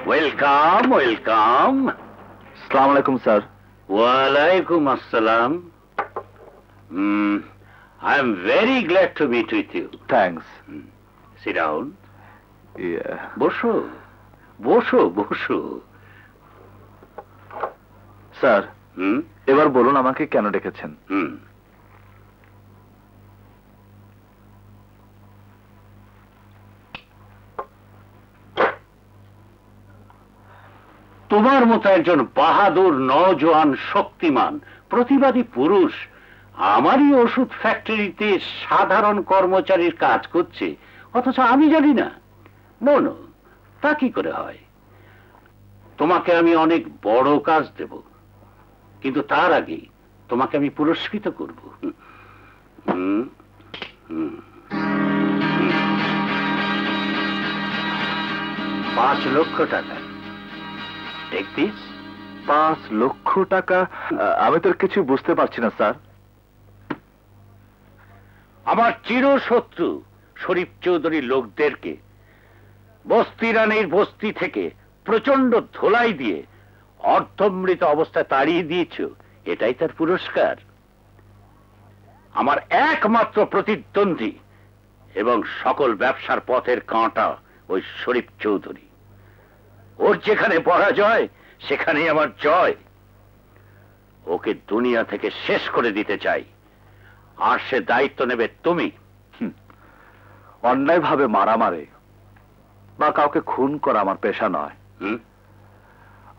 Welcome welcome. আসসালামু আলাইকুম sir. ওয়ালাইকুম আসসালাম। I am very glad to meet with you. Thanks. Sit down. বসো বসো বসো। স্যার, এবার বলুন আমাকে কেন ডেকেছেন? তোমার মতো একজন বাহাদুর নওজোয়ান শক্তিমান প্রতিবাদী পুরুষ আমারই ওষুধ ফ্যাক্টরিতে সাধারণ কর্মচারীর কাজ করছে, অথচ আমি জানি না। নো নো, তা কি করে হয়? তোমাকে আমি অনেক বড় কাজ দেব, কিন্তু তার আগে তোমাকে আমি পুরস্কৃত করব। 5 লক্ষ টাকা। Take this. 5 লক্ষ টাকা? আমি তো কিছু বুঝতে পারছি না স্যার। আমার চিরশত্রু শরীফ চৌধুরীর লোকদেরকে বস্তি রানীর বস্তি থেকে প্রচন্ড ধোলাই দিয়ে অর্ধমৃত অবস্থায় তাড়িয়ে দিয়েছ, এটাই তার পুরস্কার। আমার একমাত্র প্রতিদ্বন্দ্বী এবং সকল ব্যবসার পথের কাঁটা ওই শরীফ চৌধুরী। ওর যেখানে পরাজয় সেখানেই আমার জয়। ওকে দুনিয়া থেকে শেষ করে দিতে চাই, আর সে দায়িত্ব নেবে তুমি। অন্যায়ভাবে মারামারি বা কাউকে খুন করা আমার পেশা নয়।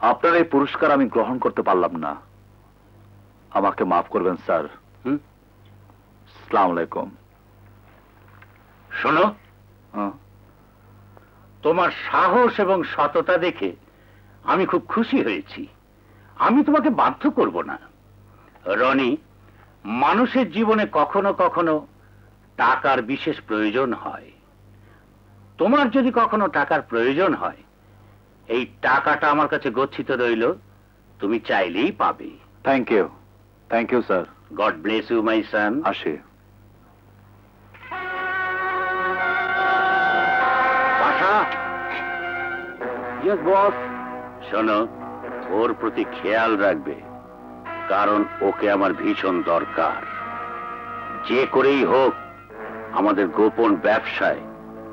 আপনার এই পুরস্কার আমি গ্রহণ করতে পারলাম না, আমাকে মাফ করবেন স্যার। আসসালামু আলাইকুম। শোনো, তোমার সাহস এবং সততা দেখে আমি খুব খুশি হয়েছি। আমি তোমাকে বাধ্য করব না। রনি, মানুষের জীবনে কখনো কখনো টাকার বিশেষ প্রয়োজন হয়। তোমার যদি কখনো টাকার প্রয়োজন হয়, এই টাকাটা আমার কাছে গচ্ছিত রইল, তুমি চাইলেই পাবে। Thank you sir. God bless you my son. আসি। Yes boss. শোনো, ওর প্রতি খেয়াল রাখবে, কারণ ওকে আমার ভীষণ দরকার। যে করেই হোক আমাদের গোপন ব্যবসায়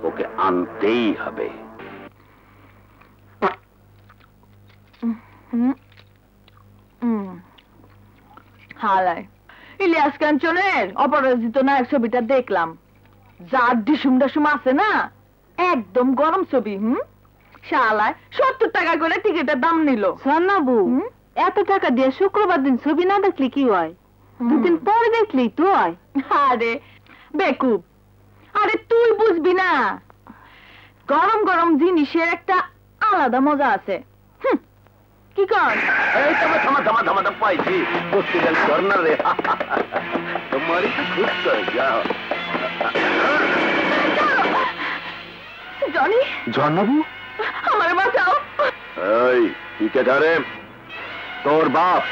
ওকে আনতেই হবে। হালায় ইলিয়াস কাঞ্চনের অপরাজিত নায়ক ছবিটা দেখলাম। যার ডিসুম ডাসুম আছে না, একদম গরম ছবি। শালায় 70 টাকা করে টিকিটের দাম নিল। সোনাবু, এত টাকা দিয়ে শুক্রবার দিন ছবি না দেখলি কি হয়? দুদিন পরে দেখলি তো হয়। আরে বেকুব, আরে তুই বুঝবি না, গরম গরম জিনিসের একটা আলাদা মজা আছে। কি কর? এই থামা পাইছি। হসপিটাল কর্নার রে। তোমারই তো খুব করে যাও। জনি, জন্নাবু, আমার বাঁচাও। এই টিকে ধরে তোর বাপ।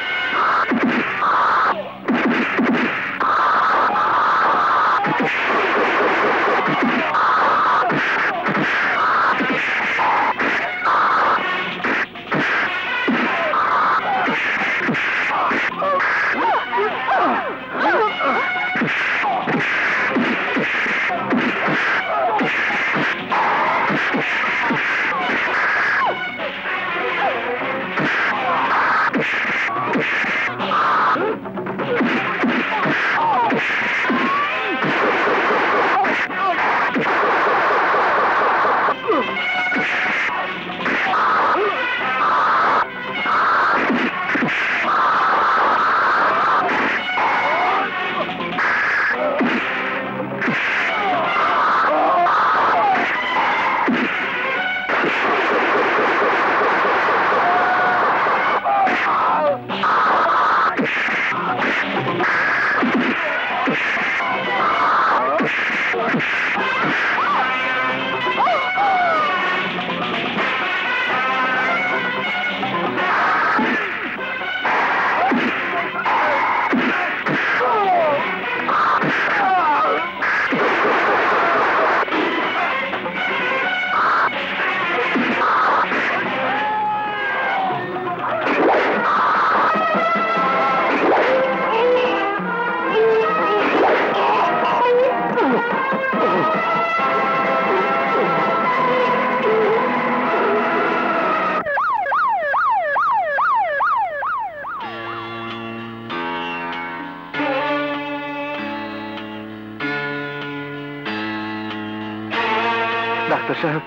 ডাক্তার সাহেব,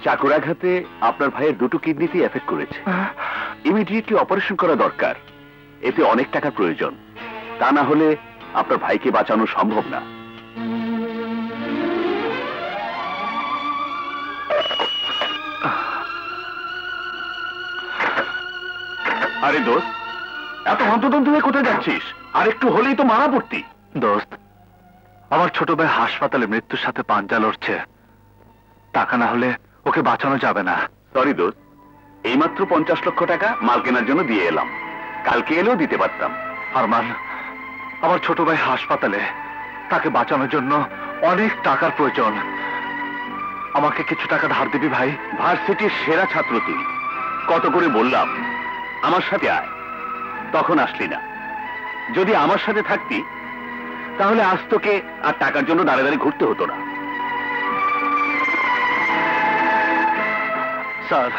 চাকুরাঘাতে আপনার ভাইয়ের দুটো কিডনিতে এফেক্ট করেছে। ইমিডিয়েটলি অপারেশন করা দরকার। এতে অনেক টাকার প্রয়োজন, তা না হলে আপনার ভাইকে বাঁচানো সম্ভব না। আরে দোস্ত, এত হন্তদন্ত হয়ে কোথায় যাচ্ছিস? আর একটু হলেই তো মারা পড়তি। দোস্ত, আমার ছোট ভাই হাসপাতালে মৃত্যুর সাথে পাঞ্জা লড়ছে। টাকা না হলে ওকে বাঁচানো যাবে না। সরি দোস্ত, এইমাত্র 50 লক্ষ টাকা মাল কেনার জন্য দিয়ে এলাম। কালকে এলেও দিতে পারতাম। আরমান, আমার ছোট ভাই হাসপাতালে, তাকে বাঁচানোর জন্য অনেক টাকার প্রয়োজন। আমাকে কিছু টাকা ধার দিবি ভাই? ভার্সিটির সেরা ছাত্র তুই, কত করে বললাম আমার সাথে আয়, তখন আসলি না। যদি আমার সাথে থাকতি তাহলে আজ তোকে আর টাকার জন্য দাঁড়ে দাঁড়িয়ে ঘুরতে হতো না। স্যার,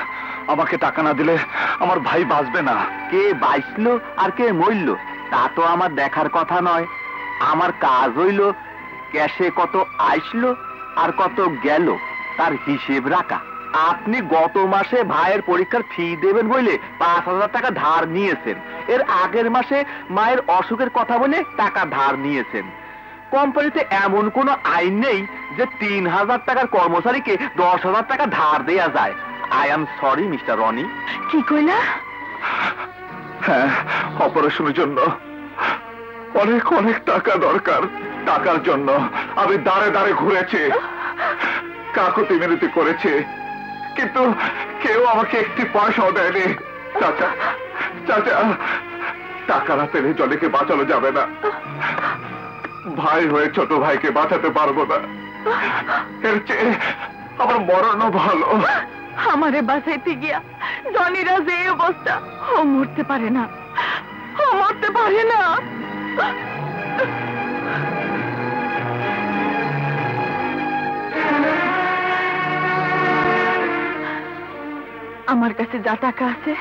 আমাকে টাকা না দিলে আমার ভাই বাঁচবে না। কে বাঁচলো আর কে মরল তা তো আমার দেখার কথা নয়। আমার কাজ হইল ক্যাশে কত আসলো আর কত গেল তার হিসেব রাখা। আপনি গত মাসে ভাইয়ের পরীক্ষার ফি দেবেন বলে 5,000 টাকা ধার নিয়েছেন। এর আগের মাসে মায়ের অসুখের কথা বলে টাকা ধার নিয়েছেন। কোম্পানিতে এমন কোনো আইন নেই যে 3,000 টাকার কর্মচারীকে 10,000 টাকা ধার দেয়া যায়। I am sorry mister Roni. কি কইলা? হ্যাঁ, অপারেশনের জন্য অনেক অনেক টাকা দরকার। টাকার জন্য আমি দাঁড়ে দাঁড়ে ঘুরেছি, কাকুতি মিনতি করেছে, কিন্তু কেউ আমাকে একটি পয়সাও দেয়নি। চাচা, চাচা, টাকা না পেলে জলেকে বাঁচানো যাবে না। ভাই হয়ে ছোট ভাইকে বাঁচাতে পারবো না। এর চেয়ে আমার মরণও ভালো। আমারে বাঁচাইতে গিয়া জনিরা যে অবস্থা, ও মরতে পারে না, ও মরতে পারে না। আমার কাছে যা টাকা আছে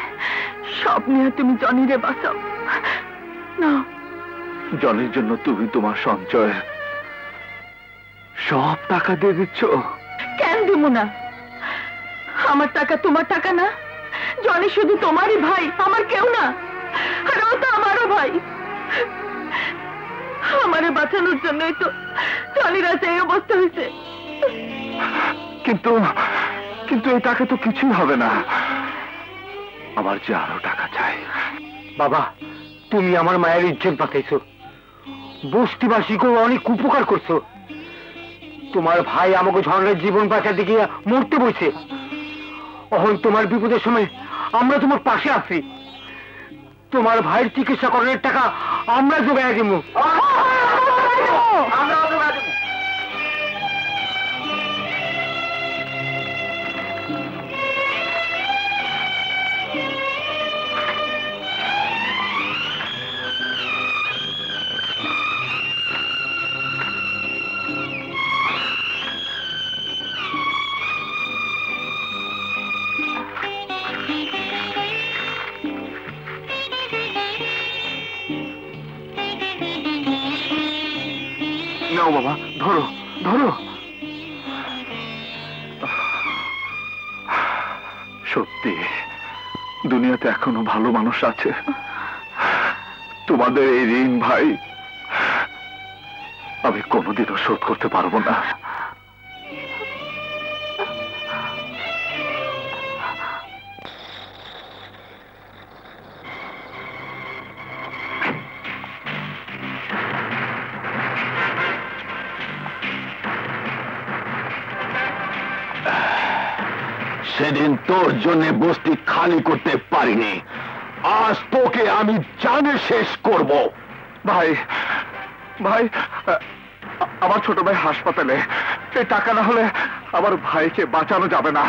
সব নিয়ে তুমি জনিরে বাঁচাও না। জনির জন্য তুমি তোমার সঞ্চয় সব টাকা দিয়ে দিচ্ছ? কেন দিব না? আমার টাকা তোমার টাকা না? জনি শুধু তোমারই ভাই, আমার কেউ না। আর ও তো আমারও ভাই। আমারে বাঁচানোর জন্যই তো জনিরা এই অবস্থা হয়েছে। কিন্তু কিন্তু এই টাকা তো কিছুই হবে না। আমার যে আরো টাকা চাই। বাবা, তুমি আমার মায়ের ইজ্জত বাঁচাইছো, বস্তিবাসীকে অনেক উপকার করছো। তোমার ভাই আমাকে ঝড়ের জীবন বাঁচাতে গিয়ে মরতে বসে। এখন তোমার বিপদের সময় আমরা তোমার পাশে আছি। তোমার ভাইয়ের চিকিৎসা করানোর টাকা আমরা জোগাড় দিব। নাও বাবা, ধরো ধরো। সত্যি দুনিয়াতে এখনো ভালো মানুষ আছে। তোমাদের এই ঋণ ভাই আমি কোনোদিনও শোধ করতে পারবো না। সেদিন তোর জন্য বস্তি খালি করতে পারিনি, আজ তোকে আমি জানে শেষ করব। ভাই, ভাই, আমার ছোট ভাই হাসপাতালে। এই টাকা না হলে আমার ভাইকে বাঁচানো যাবে না।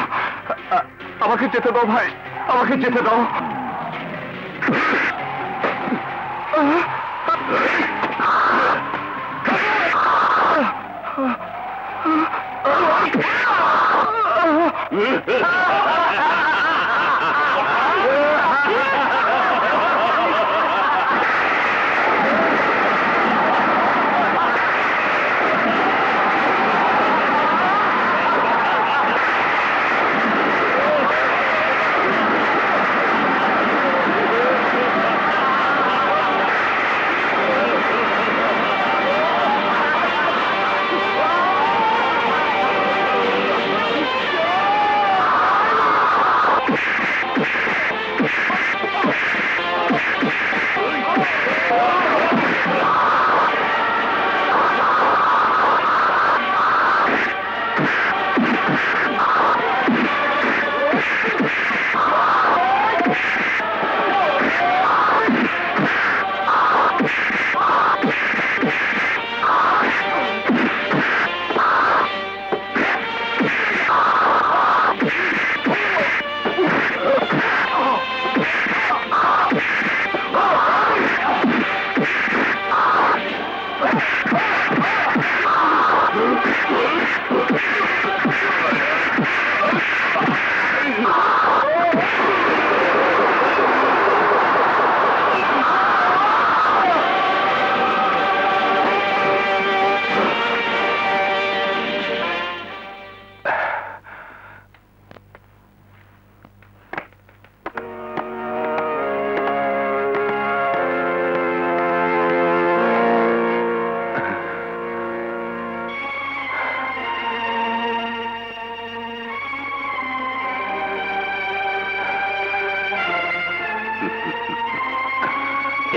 আমাকে যেতে দাও ভাই, আমাকে যেতে দাও।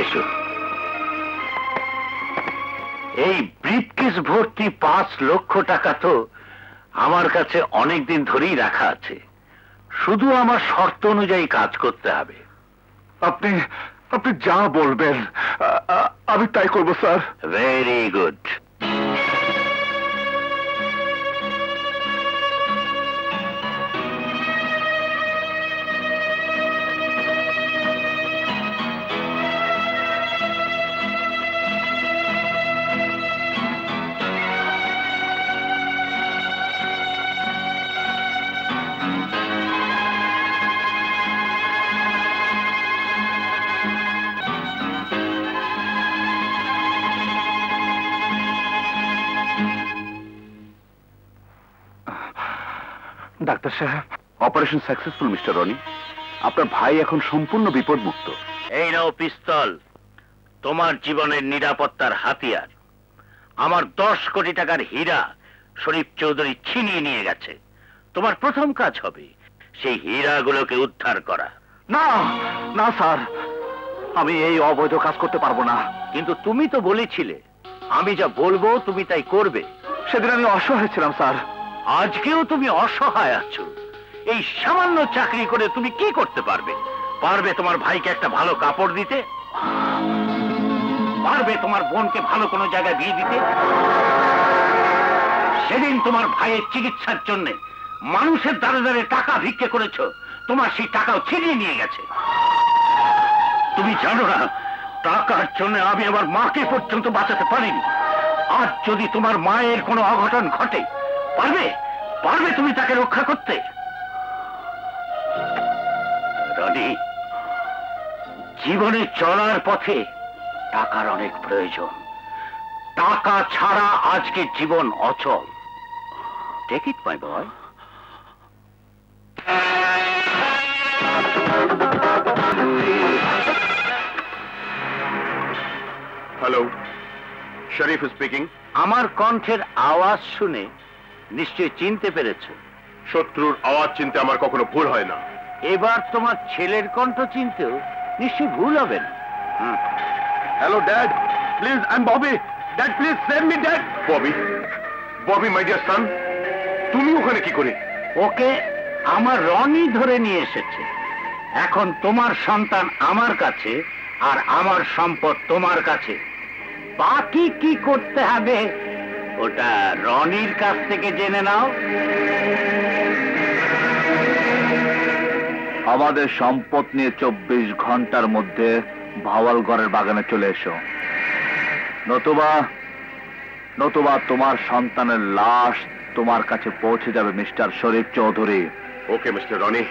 এসো। এই ব্রিফকেস ভর্তি 5 লক্ষ টাকা তো আমার কাছে অনেক দিন ধরেই রাখা আছে, শুধু আমার শর্ত অনুযায়ী কাজ করতে হবে। আপনি আপনি যা বলবেন আমি তাই করব স্যার। Very good. ডাক্তার সাহেব, অপারেশন সাকসেসফুল মিস্টার রনি। আপনার ভাই এখন সম্পূর্ণ বিপদমুক্ত। এই নাও পিস্তল, তোমার জীবনের নিরাপত্তার হাতিয়ার। আমার 10 কোটি টাকার হীরা শরীফ চৌধুরী ছিনিয়ে নিয়ে গেছে। তোমার প্রথম কাজ হবে সেই হীরাগুলোকে উদ্ধার করা। না না স্যার, আমি এই অবৈধ কাজ করতে পারবো না। কিন্তু তুমি তো বলেছিলে আমি যা বলবো তুমি তাই করবে। সেদিন আমি অসহায় ছিলাম স্যার। আজকেও তুমি অসহায় আছো। এই সামান্য চাকরি করে তুমি কি করতে পারবে? পারবে তোমার ভাইকে একটা ভালো কাপড় দিতে? পারবে তোমার বোনকে ভালো কোনো জায়গায় বিয়ে দিতে? সেদিন তোমার ভাইয়ের চিকিৎসার জন্য মানুষের দ্বারে দ্বারে টাকা ভিক্ষে করেছো, তোমার সেই টাকাও ছিনিয়ে নিয়ে গেছে। তুমি জানো না টাকার জন্য আমি আমার মাকে পর্যন্ত বাঁচাতে পারিনি। আজ যদি তোমার মায়ের কোনো অঘটন ঘটে, পারবে পারবে তুমি তাকে রক্ষা করতে? রনি, জীবনে চলার পথে টাকার অনেক প্রয়োজন। টাকা ছাড়া আজকে জীবন অচল। Take it my boy. Hello, Sharif speaking. আমার কণ্ঠের আওয়াজ শুনে নিশ্চয়ই চিনতে পেরেছো। শত্রুর আওয়াজ চিনতে আমার কখনো ভুল হয় না। এবার তোমার ছেলের কণ্ঠ চিনতেও নিশ্চয়ই ভুল হবে না। Hello dad, please I am Bobby. Dad please save me dad. Bobby, Bobby my dear son, তুমি ওখানে কি করে? ওকে আমার রনি ধরে নিয়ে এসেছে। এখন তোমার সন্তান আমার কাছে আর আমার সম্পদ তোমার কাছে। বাকি কি করতে হবে ওটা রনির কাছ থেকে জেনে নাও। আমাদের সম্পদ নিয়ে 24 ঘন্টার মধ্যে ভাওয়ালগড়ের বাগানে চলে এসো, নতুবা তোমার সন্তানের লাশ তোমার কাছে পৌঁছে যাবে mister Sharif Chowdhury. Okay mister Roni.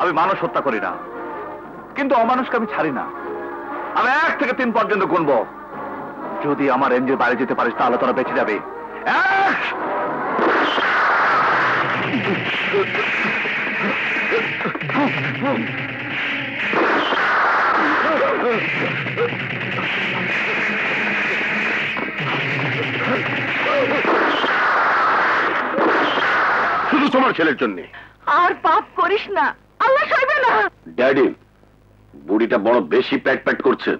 আমি মানুষ হত্যা করি না, কিন্তু অমানুষকে আমি ছাড়ি না। আমি 1 থেকে 3 পর্যন্ত গুনবো। যদি আমার রেঞ্জের বাইরে যেতে পারিস তাহলে তোরা বেঁচে যাবে। 1। শুধু তোমার ছেলের জন্য। আর পাপ করিস না, আল্লাহ সইবে না। ড্যাডি, বুড়িটা বড় বেশি প্যাট প্যাট করছে।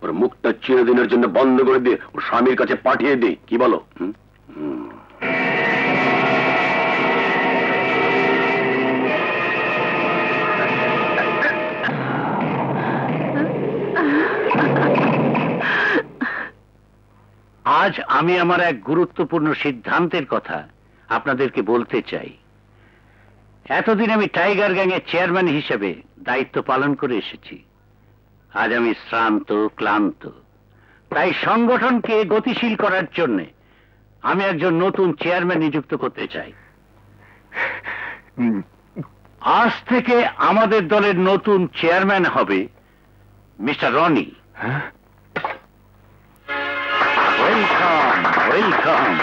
ওর মুখটা চিরদিনের জন্য বন্ধ করে দিয়ে ওর স্বামীর কাছে পাঠিয়ে দিই, কি বলো? আজ আমি আমার এক গুরুত্বপূর্ণ সিদ্ধান্তের কথা আপনাদেরকে বলতে চাই। এতদিন আমি টাইগার গ্যাংয়ের চেয়ারম্যান হিসেবে দায়িত্ব পালন করে এসেছি। আজ আমি শ্রান্ত ক্লান্ত, তাই সংগঠনকে গতিশীল করার জন্য আমি একজন নতুন চেয়ারম্যান নিযুক্ত করতে চাই। আজ থেকে আমাদের দলের নতুন চেয়ারম্যান হবে মিস্টার রনি। Welcome welcome.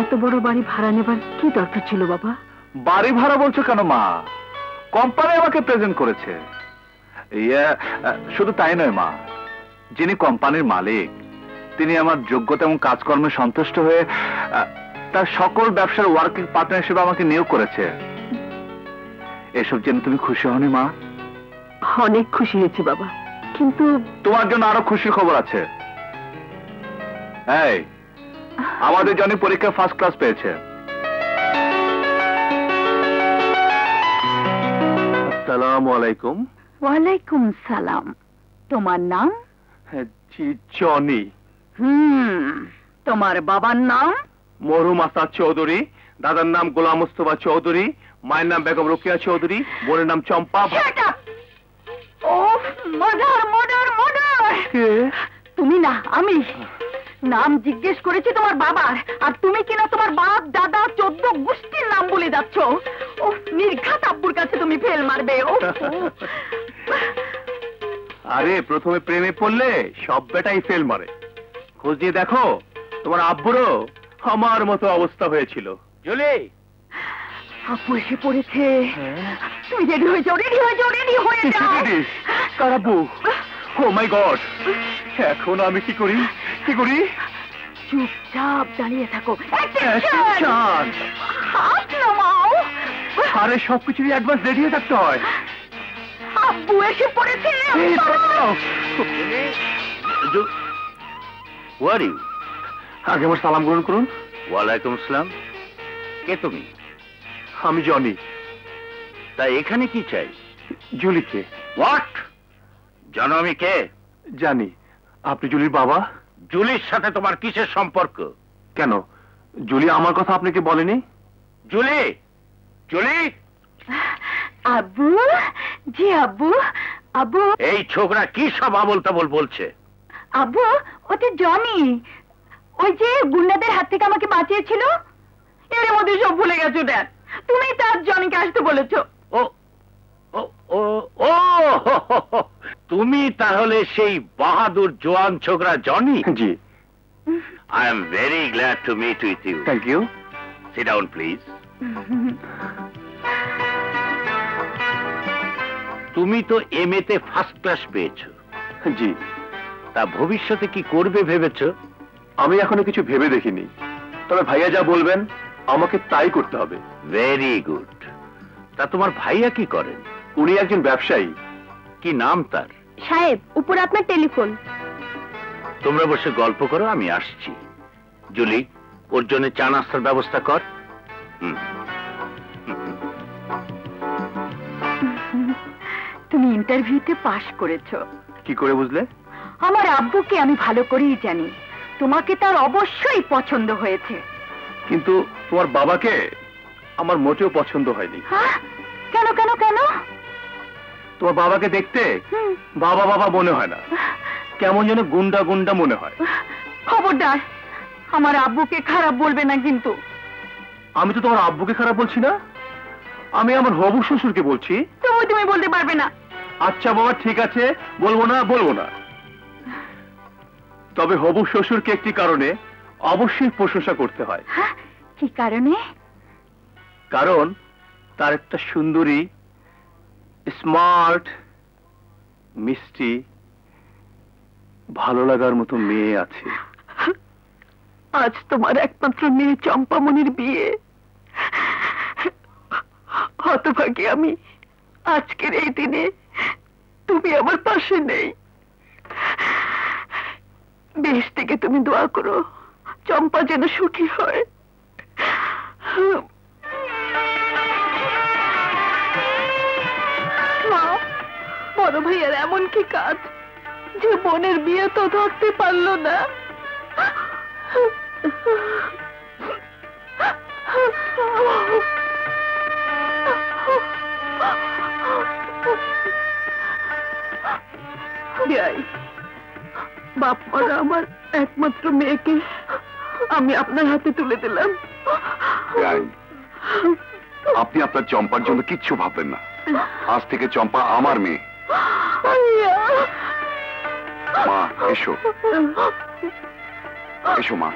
এত বড় বাড়ি ভাড়া নেবার কি দরকার ছিল বাবা? বাড়ি ভাড়া বলছো কেন মা? কোম্পানি আমাকে প্রেজেন্ট করেছে। শুধু তাই নয় মা, যিনি কোম্পানির মালিক তিনি আমার যোগ্যতা এবং কাজকর্মে সন্তুষ্ট হয়ে তার সকল ব্যবসার ওয়ার্কিং পার্টনার হিসেবে আমাকে নিয়োগ করেছে। এসব জেনে তুমি খুশি হওনি মা? অনেক খুশি হয়েছি বাবা, কিন্তু তোমার জন্য আরো খুশির খবর আছে। এই, আমাদের জনি পরীক্ষা ফার্স্ট ক্লাস পেয়েছে। আসসালামু আলাইকুম। ওয়ালাইকুম সালাম। তোমার নাম? জনি। তোমার বাবার নাম? মরহুম আসাদ চৌধুরী, দাদার নাম গোলাম মুস্তফা চৌধুরী, মায়ের নাম বেগম রোকেয়া চৌধুরী, বোনের নাম চম্পা। তুমি না আমি নাম জিজ্ঞেস করেছি তোমার বাবার, আর তুমি কিনা তোমার বাপ দাদা 14 গোষ্ঠীর নাম বলে যাচ্ছ। ও নির্ঘাত আব্বুর কাছে তুমি ফেল মারবে। আরে প্রথমে প্রেমে পড়লে সব বেটাই ফেল মারে। খোঁজ দিয়ে দেখো, তোমার আব্বুরও আমার মতো অবস্থা হয়েছিল। জুলি, আব্বু এসে পড়েছে। তুমি রেডি হয়ে যাও, রেডি হয়ে যাও, রেডি হয়ে যাও। কারাবু, ও মাই গড, এখন আমি কি করি? কি করি? চুপচাপ দাঁড়িয়ে থাকো। আরে সবকিছুই অ্যাডভান্স রেডি হয়ে থাকতে হয়। আব্বু এসে পড়েছে। আগে আমার সালাম গ্রহণ করুন। ওয়ালাইকুম আসসালাম। কে তুমি? আমি জনি। তাই এখানে কি চাই? জুলিকে। হোয়াট? জানো আমি কে? জানি। আপনি জুলির বাবা? জুলির সাথে তোমার কিসের সম্পর্ক? কেন, জুলি আমার কথা আপনাকে বলেনি? Julie, Julie. আব্বু, জি আব্বু। আব্বু, এই ছোকরা কি সব আবল তাবল বলছে? আব্বু ওটা জনি, ওই যে গুন্ডাদের হাত থেকে আমাকে বাঁচিয়েছিল। এর মধ্যে সব ভুলে গেছো ড্যাড। তুমি তার জনিকে আসতে বলেছো। ও ও ও ও, তুমি তাহলে সেই বাহাদুর জোয়ান ছোকরা জনি? জি। I am very glad to meet with you. Thank you. Sit down, please. তুমি তো এমএ তে ফার্স্ট ক্লাস পেয়েছো। জি। তা ভবিষ্যতে কি করবে ভেবেছো? আমি এখনো কিছু ভেবে দেখিনি, তবে ভাইয়া যা বলবেন আমাকে তাই করতে হবে। Very good. তা তোমার ভাইয়া কি করেন? উনি একজন ব্যবসায়ী। কি নাম তার? সাহেব, উপরে আপনার টেলিফোন। তোমরা বসে গল্প করো, আমি আসছি। জুলি, ওর জন্য চা নাস্তার ব্যবস্থা কর। তুমি ইন্টারভিউতে পাশ করেছো। কি করে বুঝলে? আমার আব্বুকে আমি ভালো করেই জানি। তোমাকে তার অবশ্যই পছন্দ হয়েছে। কিন্তু তোমার বাবাকে আমার মোটেও পছন্দ হয়নি। কেন কেন কেন? তোমার বাবাকে দেখতে বাবা বাবা মনে হয় না, কেমন যেন গুন্ডা গুন্ডা মনে হয়। খবরদার, আমার আব্বুকে খারাপ বলবে না কিন্তু। আমি তো তোমার আব্বুকে খারাপ বলছি না, আমি আমার হবু শ্বশুরকে বলছি। তুমি বলতে পারবে না। আচ্ছা বাবা, ঠিক আছে, বলবো না বলবো না। তবে হবু শ্বশুরকে একটি কারণে অবশ্যই প্রশংসা করতে হয়। কি কারণে? কারণ তার একটা সুন্দরী, স্মার্ট, মিষ্টি, ভালো লাগার মতো মেয়ে আছে। আজ তোমার একমাত্র মেয়ে চম্পামণির বিয়ে। হতভাগী আমি, আজকের এই দিনে তুমি আমার পাশে নেই। বেশ থেকে তুমি দোয়া করো চম্পা যেন সুখী হয়। বড় ভাইয়ের এমন কি কাজ যে বোনের বিয়ে তো ধরতে পারলো না? বাপ মারা আমার একমাত্র মেয়েকে আমি আপনার হাতে তুলে দিলাম। আপনি আপনার চম্পার জন্য কিচ্ছু ভাববেন না। আজ থেকে চম্পা আমার মেয়ে। মা এসো, এসো মা।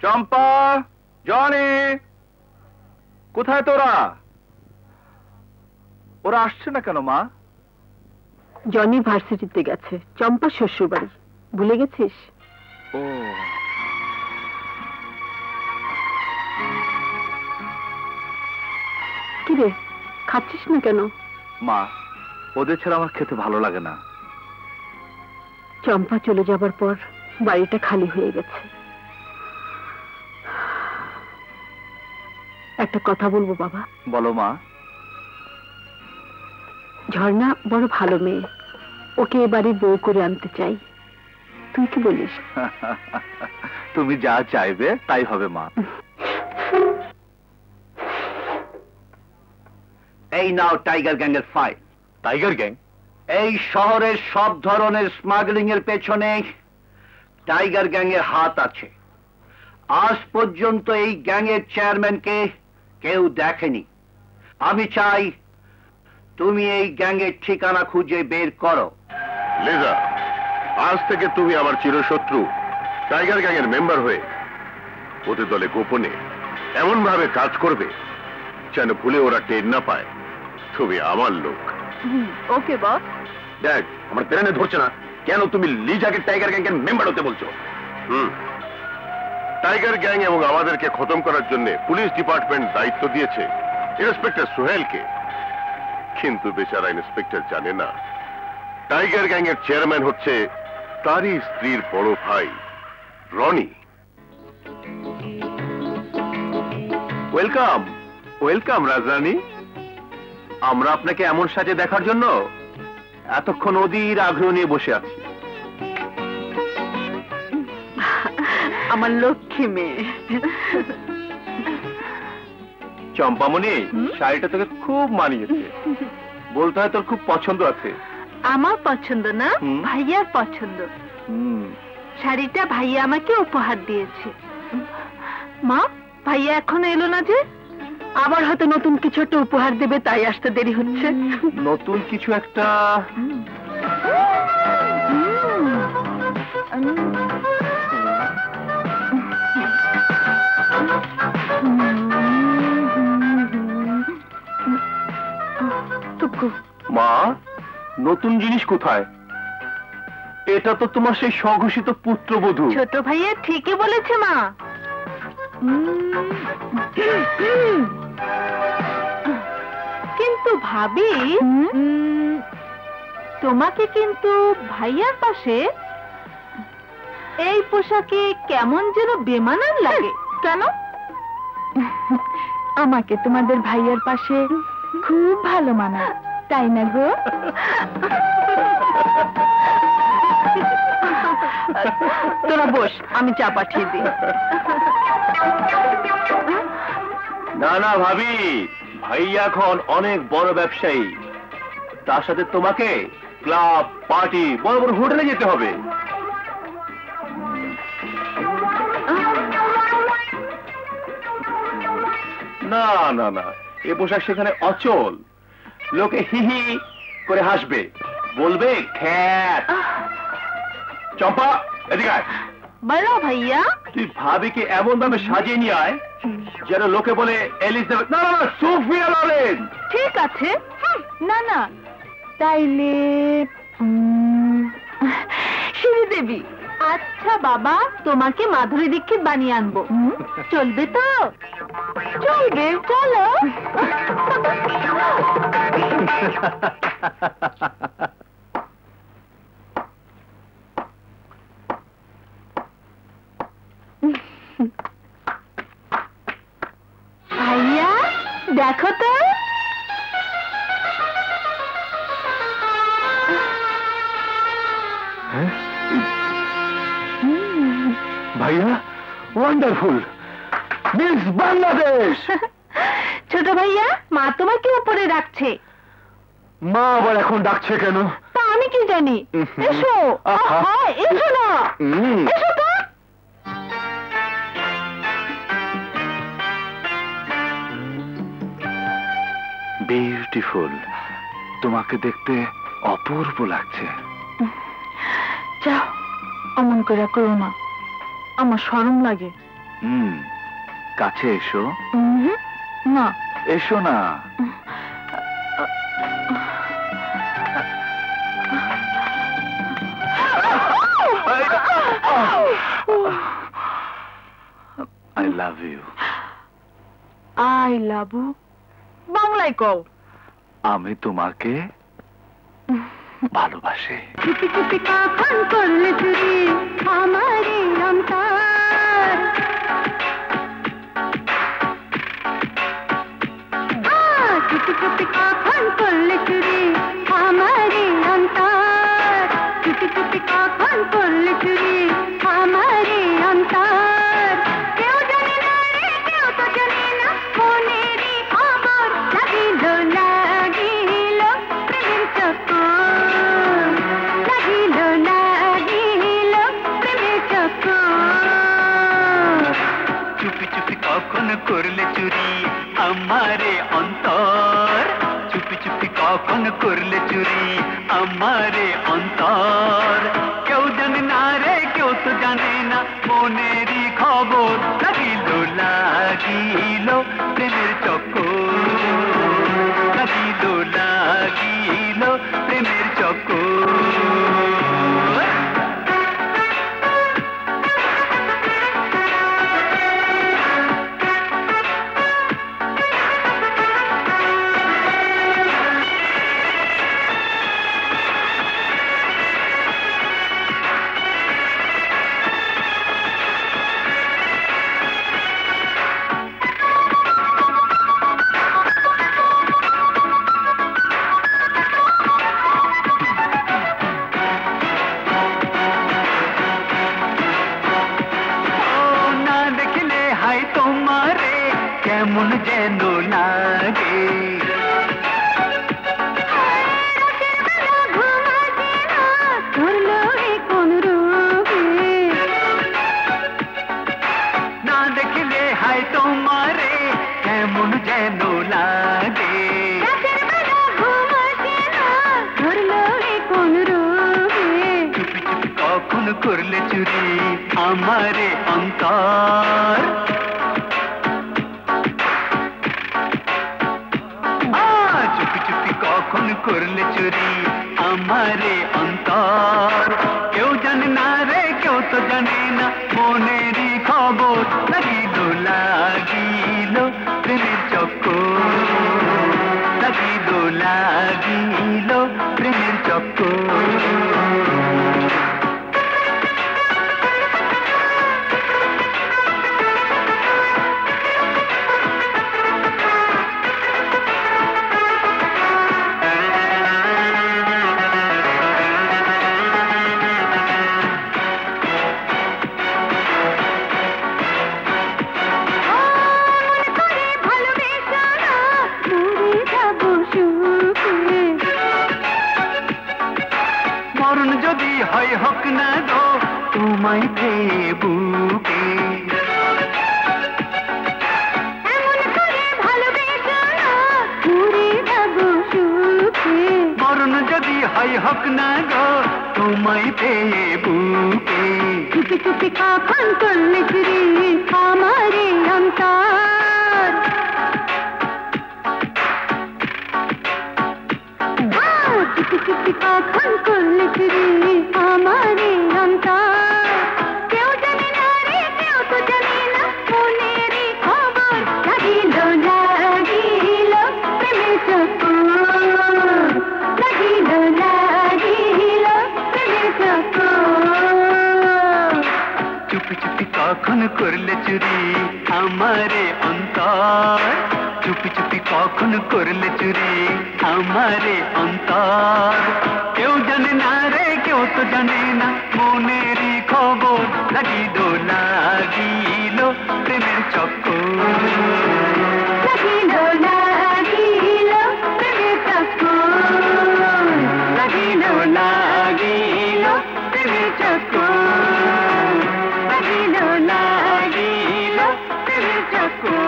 চম্পা, জনি, কোথায় তোরা? ওরা আসছে না কেন মা? জনি ভার্সিটিতে গেছে, চম্পা শ্বশুর বাড়ি। ভুলে গেছিস? ও, কিরে, খাচ্ছিস না কেন? মা, ওদের ছাড়া আমার খেতে ভালো লাগে না। চম্পা চলে যাবার পর বাড়িটা খালি হয়ে গেছে। একটা কথা বলবো বাবা? বলো মা। ঝর্ণা বড় ভালো মেয়ে, ওকে এবারে বউ করে আনতে চাই। তুই কি বলিস? তুমি যা চাইবে তাই হবে মা। এই নাও টাইগার গ্যাং এর ফাইল। Tiger gang? এই শহরের সব ধরনের স্মাগলিং এর পেছনে টাইগার গ্যাং এর হাত আছে। আজ পর্যন্ত এই গ্যাং এর চেয়ারম্যানকে কেউ দেখেনি। আমি চাই তুমি এই গ্যাং এর ঠিকানা খুঁজে বের করো। লিজা, আজ থেকে তুমি আমার চিরশত্রু টাইগার গ্যাং এর মেম্বার হয়ে ওদের দলে গোপনে এমন ভাবে কাজ করবে যেন ভুলে ওরা টের না পায় তুমি আমার লোক। ওকে বস। দেখ, আমার প্লেনে ধরছে না কেন তুমি লিজাকে টাইগার গ্যাং এর মেম্বার হতে বলছো? টাইগার গ্যাং এবং আমাদেরকে খতম করার জন্য পুলিশ ডিপার্টমেন্ট দায়িত্ব দিয়েছে ইন্সপেক্টর সোহেলকে। কিন্তু বেচারা ইন্সপেক্টর জানে না টাইগার গ্যাং এর চেয়ারম্যান হচ্ছে তারই স্ত্রীর বড় ভাই রনি। ওয়েলকাম, ওয়েলকাম রাজরানী। আমরা আপনাকে এমন সাজে দেখার জন্য এতক্ষণ অধীর আগ্রহ নিয়ে বসে আছি। আমার লক্ষ্মী মেয়ে। চম্পামণি, শাড়িটা তোকে খুব মানিয়েছে। বলতে হয় তোর খুব পছন্দ আছে। আমার পছন্দ না, ভাইয়ার পছন্দ। শাড়িটা ভাইয়া আমাকে উপহার দিয়েছে। মা, ভাইয়া এখনো এলো না যে? আবার হয়তো নতুন কিছু একটা উপহার দেবে, তাই আসতে দেরি হচ্ছে। নতুন কিছু একটা? মা, নতুন জিনিস কোথায়? এটা তো তোমার সেই স্বঘোষিত পুত্রবধূ। ছোট ভাইয়া ঠিকই বলেছে মা। কিন্তু ভাবি, তোমাকে কিন্তু ভাইয়ার পাশে এই পোশাকে কেমন যেন বেমানান লাগে। কেন? আমাকে তোমাদের ভাইয়ার পাশে খুব ভালো মানায়, তাই না গো? তোরা বস, আমি চা পাঠিয়ে দিই। না না ভাবি, ভাইয়া এখন অনেক বড় ব্যবসায়ী। তার সাথে তোমাকে ক্লাব পার্টি বড় বড় হোটেলে যেতে হবে। না না না, এ পোশাক সেখানে অচল। লোকে হি হি করে হাসবে, বলবে খ্যাত। চম্পা এদিকে আয়। বলো ভাইয়া। তুই ভাবিকে এমন ভাবে সাজিয়ে নিয়ে আয় যেন লোকে বলে এলিজাবেথ, না না সোফিয়া লরেন। ঠিক আছে। না না, তাইলে শ্রীদেবী। আচ্ছা বাবা, তোমাকে মাধুরী দীক্ষিত বানিয়ে আনবো, চলবে তো? চলবে, চলো। ভাইয়া দেখো তো। ভাইয়া, ওয়ান্ডারফুল, মিস বাংলাদেশ। ছোট ভাইয়া, মা তোমাকে উপরে রাখছে। মা আবার এখন ডাকছে কেন? তা আমি কি জানি। এসো। এসো না, এসো তো। বিউটিফুল, তোমাকে দেখতে অপূর্ব লাগছে। যাও, অমন করে করো না, আমার শরম লাগে। কাছে এসো। না, এসো না। I love you. I love you. বাংলায় কও। আমি তোমাকে ভালোবাসি। চুপি চুপি কখন করলে চুরি আমারে অন্তর, চুপি চুপি কখন করলে চুরি আমারে অন্তর, চুপি চুপি কখন করলে চুরি আমারে অন্তর। কেউ জানে না রে, কেউ তো জানে না, মনেরই খবর লাগিল লাগিল প্রেমের চক্কর, লাগিল লাগিল প্রেমের চক্কর। চুপি চুপি কখন করলে চুরি আমারে অন্তর, চুপি চুপি কখন করলে চুরি আমারে অন্তর। কেউ জানে না রে, কেউ তো জানে না, মনেরই খবর লাগিল লাগিল প্রেমের চক্কর, লাগিল লাগিল প্রেমের চক্কর। কেমন যেন লাগে, না দেখলে হাই তোমারে কেমন যেন লাগে। চুপি চুপি কখন করলে চুরি আমারে অন্তর, চুপি চুপি কখন করলে চুরি আমারে অন্তর। কেউ জানে না রে, কেউ তো জানে না, মনেরই খবর লাগিল লাগিল প্রেমের চক্কর, লাগিল লাগিল প্রেমের চক্কর। যদি হয় হোক না গো তোমায় পেয়ে বুকে, এমন করে ভালোবেসো না ঘুরে যাব সুখে, মরণ যদি হয় হোক না গো তোমায় পেয়ে বুকে, চুপি চুপি কখন করলে চুরি আমারে অন্তর, চুপি চুপি কখন করলে চুরি আমারে অন্তর, কেউ জানে না রে কেউ তো জানে না মনেরই খবর, লাগিল লাগিল প্রেমের চক্কর, লাগিল লাগিল প্রেমের চক্কর, চুপি চুপি কখন করলে চুরি আমারে অন্তর, চুপি চুপি কখন করলে চুরি আমারে অন্তর, কেউ জানে না রে কেউ তো জানে না মনেরই খবর, লাগিল লাগিল প্রেমের চক্কর, লাগিল লাগিল প্রেমের চক্কর, লাগিল লাগিল প্রেমের চক্কর, লাগিল লাগিল প্রেমের চক্কর।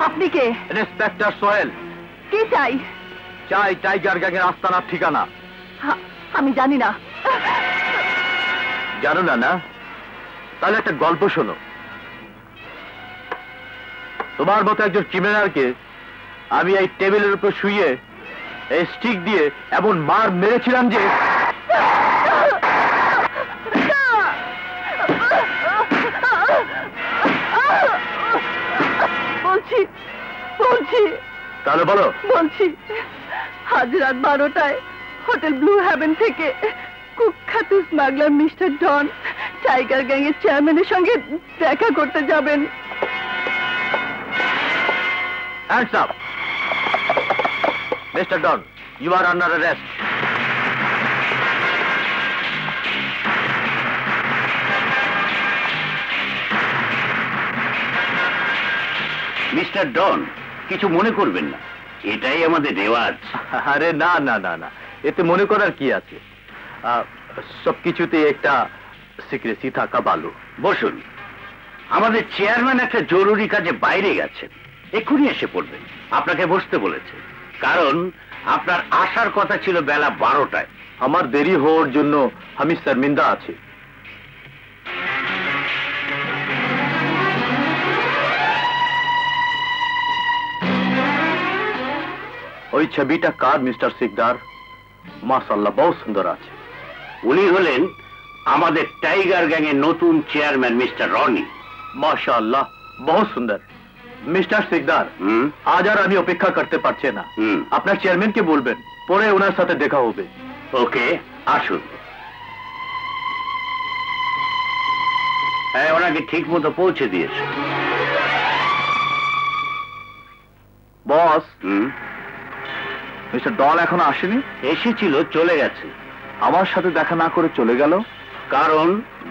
আপনি কে? ইন্সপেক্টর সোহেল। কি চাই? চাই টাইগার গ্যাংয়ের আস্তানার ঠিকানা। আমি জানি না। জানো না? না, তাহলে একটা গল্প শোনো। তোমার মতো একজন ক্রিমিনালকে আমি এই টেবিলের উপর শুয়ে এই স্টিক দিয়ে এমন মার মেরেছিলাম যে বলছি বলছি তাহলে বলো। বলছি আজ রাত 12টায় হোটেল ব্লু হেভেন থেকে কুখ্যাত স্মাগলার মিস্টার ডন টাইগার গ্যাংয়ের চেয়ারম্যানের সঙ্গে দেখা করতে যাবেন। Hands up. Mr. Don, you are under arrest. Mister Don, কিছু মনে করবেন না, এটাই আমাদের রেওয়াজ। আরে না না না না, এতে মনে করার কি আছে? সবকিছুতে একটা সিক্রেসি থাকা ভালো। বসুন। আমাদের চেয়ারম্যান একটা জরুরি কাজে বাইরে গেছেন, এক্ষুনি এসে পড়বেন। আপনাকে বসতে বলেছে, কারণ আপনার আসার কথা ছিল বেলা 12টায়। আমার দেরি হওয়ার জন্য আমি শর্মিন্দা আছি। ওই ছবিটা কার মিস্টার সিকদার? মাশাআল্লাহ, বহুত সুন্দর আছে। উনি হলেন আমাদের টাইগার গ্যাংয়ের নতুন চেয়ারম্যান মিস্টার রনি। মাশাআল্লাহ, বহুত সুন্দর। মিস্টার সিকদার, আজ আর আমি অপেক্ষা করতে পারছি না। আপনার চেয়ারম্যানকে বলবেন, পরে ওনার সাথে দেখা হবে। ওকে, আসুন। হ্যাঁ, ওনাকে ঠিক মতো পৌঁছে দিয়েছে। বস, মিস্টার ডন এখনো আসেনি? এসেছিল, চলে গেছে। আমার সাথে দেখা না করে চলে গেল? কারণ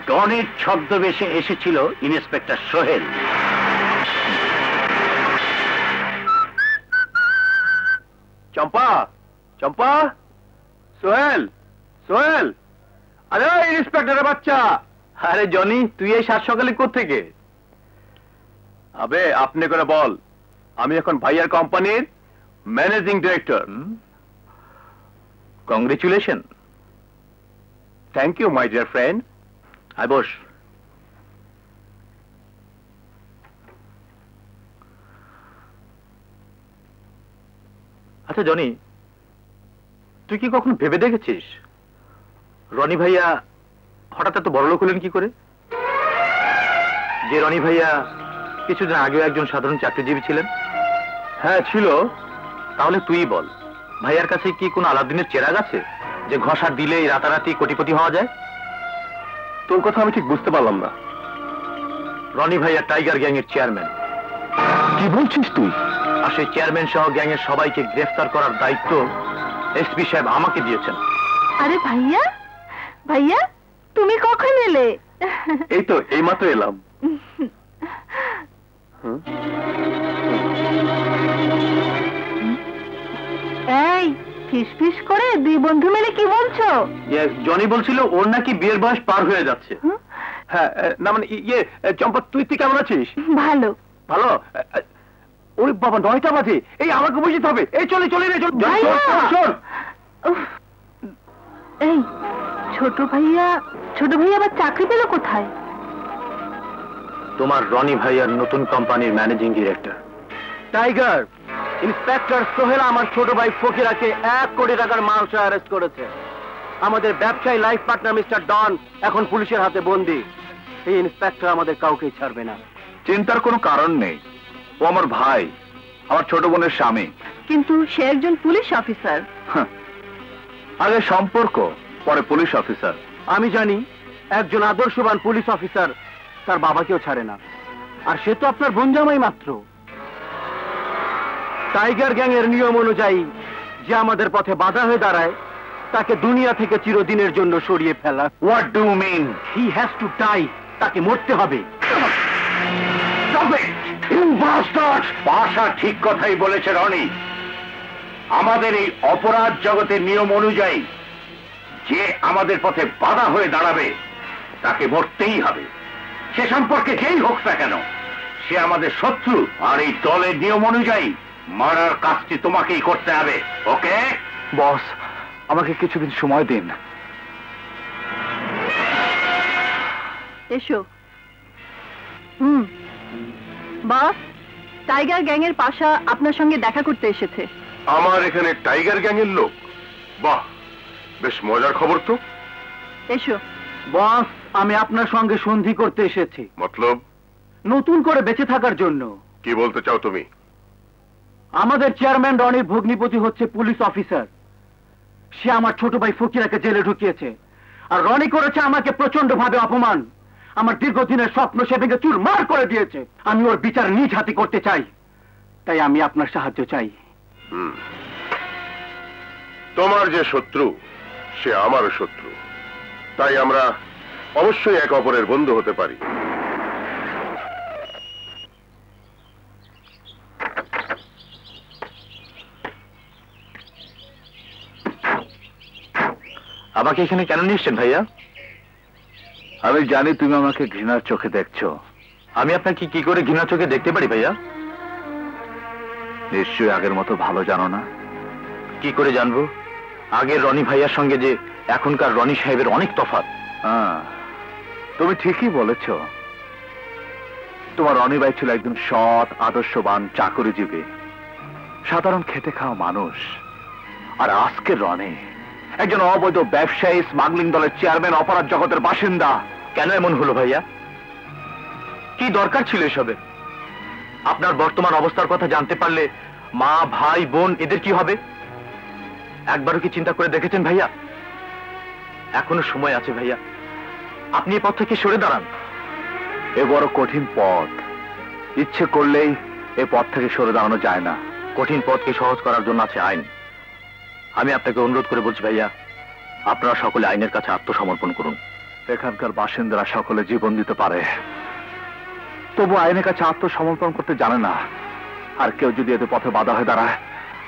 ডনের ছদ্মবেশে এসেছিল ইন্সপেক্টর সোহেল। চম্পা, চম্পা, সোহেল, সোহেল, আরে ইন্সপেক্টরের বাচ্চা। আরে জনি, তুই এই সাত সকালে কোত্থেকে? আবে আপনি করে বল, আমি এখন ভাইয়ার কোম্পানির managing director. Congratulation. Thank you my dear friend. আয় বস। আচ্ছা জনি, তুই কি কখনো ভেবে দেখেছিস রনি ভাইয়া হঠাৎ এত বড়লোক হলেন কি করে? যে রনি ভাইয়া কিছুদিন আগেও একজন সাধারণ চাকরিজীবী ছিলেন। হ্যাঁ ছিল। তাহলে তুই বল, ভাইয়ার কাছে কি কোন আলাদিনের চেরাগ আছে যে ঘষা দিলেই রাতারাতি কোটিপতি হওয়া যায়? তোর কথা আমি ঠিক বুঝতে পারলাম না। রনি ভাইয়া টাইগার গ্যাং এর চেয়ারম্যান। কি বলছিস তুই? আর সেই চেয়ারম্যান সহ গ্যাং এর সবাইকে গ্রেফতার করার দায়িত্ব এসপি সাহেব আমাকে দিয়েছেন। আরে ভাইয়া, ভাইয়া তুমি কখন এলে? এই তো এইমাত্র এলাম। এই ফিস করে দুই বন্ধু মিলে কি বলছো? জনি বলছিল ওর নাকি বিয়ের বয়স পার হয়ে যাচ্ছে। হ্যাঁ, না মানে চম্পা, তুই কেমন আছিস? ভালো। ভালো? ওরে বাবা, 9টা বাজে, এই আমাকে বুঝতে হবে। এই চলে রে, চল। এই ছোট ভাইয়া আবার চাকরি পেল কোথায়? তোমার রনি ভাইয়ার নতুন কোম্পানির managing director. Tiger, inspector Sohel আমার ছোট ভাই ফকিরাকে 1 কোটি টাকার মামলায় অ্যারেস্ট করেছে। আমাদের ব্যবসায়ী লাইফ পার্টনার মিস্টার ডন এখন পুলিশের হাতে বন্দী। এই ইন্সপেক্টর আমাদের কাউকেই ছাড়বে না। চিন্তার কোনো কারণ নেই, ও আমার ভাই, আমার ছোট বোনের স্বামী। কিন্তু সে একজন পুলিশ অফিসার। আগে সম্পর্ক, পরে পুলিশ অফিসার। আমি জানি একজন আদর্শবান পুলিশ অফিসার তার বাবাকেও ছাড়ে না, আর সে তো আপনার বোনজামাই মাত্র। টাইগার গ্যাং এর নিয়ম অনুযায়ী যে আমাদের পথে বাধা হয়ে দাঁড়ায় তাকে দুনিয়া থেকে চিরদিনের জন্য সরিয়ে ফেলা। What do you mean? He has to die. তাকে মরতে হবে। পাশা ঠিক কথাই বলেছে রনি। আমাদের এই অপরাধ জগতের নিয়ম অনুযায়ী যে আমাদের পথে বাধা হয়ে দাঁড়াবে তাকে মরতেই হবে। সে সম্পর্কে যেই হোক না কেন, সে আমাদের শত্রু। আর এই দলের নিয়ম অনুযায়ী মারার কাজটি তোমাকেই করতে হবে। ওকে বস, আমাকে কিছুদিন সময় দিন। এসো। বস, টাইগার গ্যাং এর পাশা আপনার সঙ্গে দেখা করতে এসেছে। আমার এখানে টাইগার গ্যাং এর লোক? বাহ, বেশ মজার খবর তো। এসো। বস, আমি আপনার সঙ্গে সন্ধি করতে এসেছি। মতলব? নতুন করে বেঁচে থাকার জন্য। কি বলতে চাও তুমি? আমাদের চেয়ারম্যান রনির ভগ্নিপতি হচ্ছে পুলিশ অফিসার। সে আমার ছোট ভাই ফকিরাকে জেলে ঢুকিয়েছে, আর রনি করেছে আমাকে প্রচন্ড ভাবে অপমান। আমার দীর্ঘদিনের স্বপ্ন সে ভেঙে চুরমার করে দিয়েছে। আমি ওর বিচার নিজ হাতে করতে চাই, তাই আমি আপনার সাহায্য চাই। তোমার যে শত্রু সে আমারও শত্রু, তাই আমরা অবশ্যই এক অপরের বন্ধু হতে পারি। আমাকে এখানে কেন নিয়েছেন ভাইয়া? আমি জানি তুমি আমাকে ঘৃণার চোখে দেখছো। আমি আপনাকে কি করে ঘৃণার চোখে দেখতে পারি ভাইয়া? নিশ্চয়ই আগের মতো ভালো জানো না। কি করে জানবো? আগের রনি ভাইয়ার সঙ্গে যে এখনকার রনি সাহেবের অনেক তফাৎ। তুমি ঠিকই বলেছ। তোমার রনি ভাই ছিল একজন সৎ, আদর্শবান, চাকরিজীবী, সাধারণ খেটে খাওয়া মানুষ। আর আজকের রনি একজন অবৈধ ব্যবসায়ী, স্মাগলিং দলের চেয়ারম্যান, অপরাধ জগতের বাসিন্দা। কেন এমন হলো ভাইয়া? কি দরকার ছিল এসবে? আপনার বর্তমান অবস্থার কথা জানতে পারলে মা, ভাই, বোন এদের কি হবে? একবারও কি চিন্তা করে দেখেছেন ভাইয়া? এখনো সময় আছে ভাইয়া, আপনি এই পথ থেকে সরে দাঁড়ান। এ বড় কঠিন পথ, ইচ্ছে করলেই এ পথ থেকে সরে দাঁড়ানো যায় না। কঠিন পথকে সহজ করার জন্য আছে আইন। আমি আপনাকে অনুরোধ করে বলছি ভাইয়া, আপনারা সকলে আইনের কাছে আত্মসমর্পণ করুন। এখানকার বাসিন্দারা সকলে জীবন দিতে পারে, তবু আইনের কাছে আত্মসমর্পণ করতে জানে না। আর কেউ যদি এদের পথে বাধা হয়ে দাঁড়ায়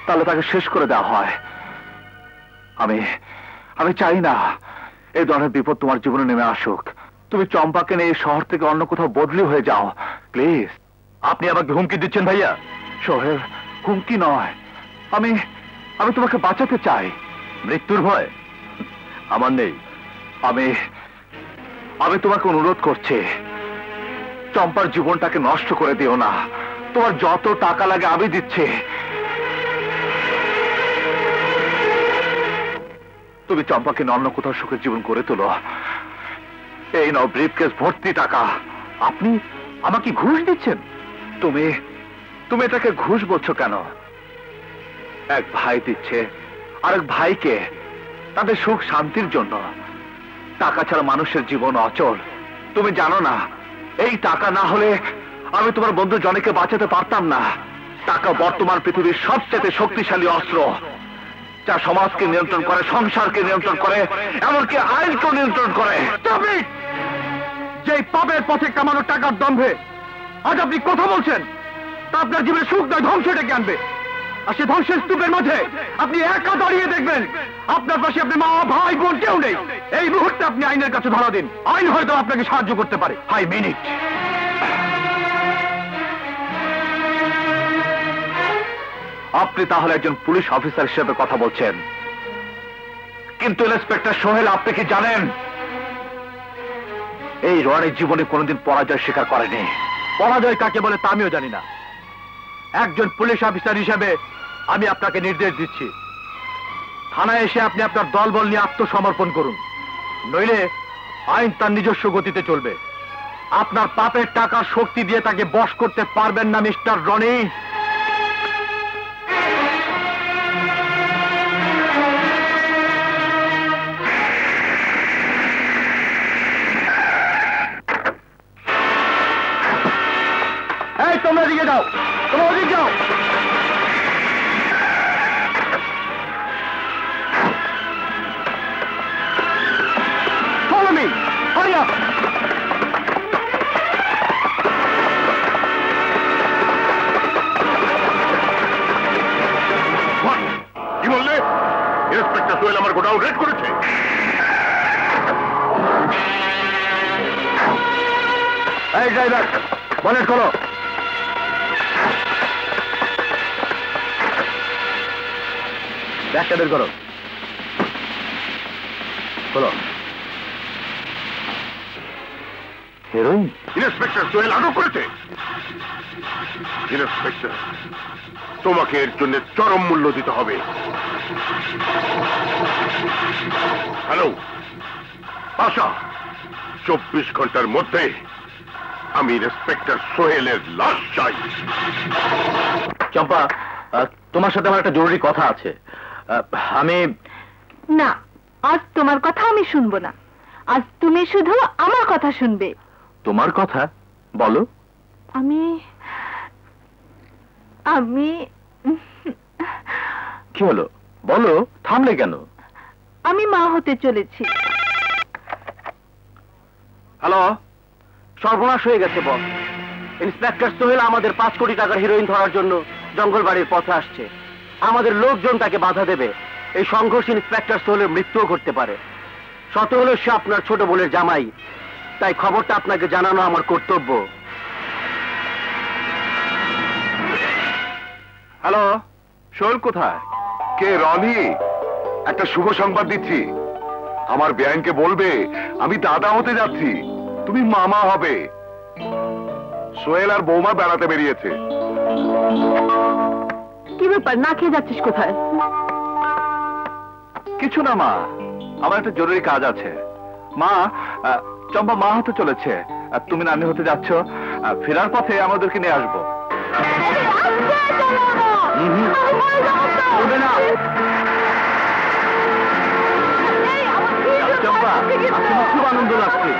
তাহলে তাকে শেষ করে দেওয়া হয়। আমি চাই না এই ধরনের বিপদ তোমার জীবনে নেমে আসুক। তুমি চম্পাকে নিয়ে এই শহর থেকে অন্য কোথাও বদলি হয়ে যাও প্লিজ। আপনি আমাকে হুমকি দিচ্ছেন ভাইয়া? সোহেল, হুমকি নয়, আমি তোমাকে বাঁচাতে চাই। মৃত্যুর ভয় আমার নেই। আমি তোমাকে অনুরোধ করছি, চম্পার জীবনটাকে নষ্ট করে দিও না। তোমার যত টাকা লাগে আমি দিচ্ছি। তুমি চম্পাকে অন্য কোথাও সুখের জীবন করে তোলো। এই নাও ব্রিফকেস ভর্তি টাকা। আপনি আমাকে ঘুষ দিচ্ছেন? তুমি এটাকে ঘুষ বলছো কেন? এক ভাই দিচ্ছে আরেক ভাইকে তাদের সুখ শান্তির জন্য। টাকা ছাড়া মানুষের জীবন অচল। তুমি জানো না, এই টাকা না হলে আমি তোমার বন্ধু জনিকে বাঁচাতে পারতাম না। টাকা বর্তমান পৃথিবীর সবচেয়ে শক্তিশালী অস্ত্র, যা সমাজকে নিয়ন্ত্রণ করে, সংসারকে নিয়ন্ত্রণ করে, এমনকি আইনকে নিয়ন্ত্রণ করে। যেই পাপের পথে কামানো টাকার দম্ভে আজ আপনি কথা বলছেন, তা আপনার জীবনে সুখ নয় ধ্বংস ডেকে আনবে। আর সে ধ্বংসের স্তূপের মাঝে আপনি একা দাঁড়িয়ে দেখবেন, আপনার পাশে আপনি মা ভাই বোন কেউ নেই। এই মুহূর্তে আপনি আইনের কাছে ধরা দিন, আইন হয়তো আপনাকে সাহায্য করতে পারে। 5 মিনিট। আপনি তাহলে একজন পুলিশ অফিসার হিসেবে কথা বলছেন, কিন্তু ইন্সপেক্টর সোহেল আপনি কি জানেন এই রনির জীবনে কোনোদিন পরাজয় স্বীকার করেনি? পরাজয় কাকে বলে তা আমিও জানি না। একজন পুলিশ অফিসার হিসেবে আমি আপনাকে নির্দেশ দিচ্ছি, থানায় এসে আপনি আপনার দলবল নিয়ে আত্মসমর্পণ করুন, নইলে আইন তার নিজস্ব গতিতে চলবে। আপনার পাপের টাকার শক্তি দিয়ে তাকে বশ করতে পারবেন না মিস্টার রনি। এই তোমরা দিকে যাও, তোমরা ওদিকে যাও। Follow me. Hurry up. What? কি বললে? ইন্সপেক্টর সোহেল আমার গোডাউন রেড করেছে। এই ড্রাইভার, বনেট খোলো। ব্যাগটা বের করো, খোলো। হেরোইন? ইন্সপেক্টর সোহেল আটক করেছে। ইন্সপেক্টর, তোমাকে এর জন্য চরম মূল্য দিতে হবে। হ্যালো পাশা, 24 ঘন্টার মধ্যে আমি ইন্সপেক্টর সোহেলের লাশ চাই। চম্পা, তোমার সাথে আমার একটা জরুরি কথা আছে। আমি না, আজ তোমার কথা আমি শুনবো না। আজ তুমি শুধু আমার কথা শুনবে। তোমার কথা বলো। আমি আমি কি হলো বলো, থামলে কেন? আমি মা হতে চলেছি। হ্যালো, সর্বনাশ হয়ে গেছে বস। ইন্সপেক্টর সোহেল আমাদের 5 কোটি টাকার হিরোইন ধরার জন্য জঙ্গল বাড়ির পথে আসছে। আমাদের লোকজন তাকে বাধা দেবে। এই সংঘর্ষে ইন্সপেক্টর সোহেলের মৃত্যুও ঘটতে পারে। শত হলো সে আপনার ছোট বোনের জামাই, তাই খবরটা আপনাকে জানানো আমার কর্তব্য। হ্যালো, সোহেল কোথায়? কে? রনি। একটা শুভ সংবাদ দিচ্ছি, আমার বেআইনকে বলবে আমি দাদা হতে যাচ্ছি, তুমি মামা হবে। সোহেল আর বৌমা বেড়াতে বেরিয়েছে। কি ব্যাপার, না খেয়ে যাচ্ছিস কোথায়? কিছু না মা, আমার একটা জরুরি কাজ আছে। মা, চম্পা মা হতে চলেছে, আর তুমি নানি হতে যাচ্ছ। ফেরার পথে আমাদেরকে নিয়ে আসবো। চম্পা, আমার খুব আনন্দ লাগছে,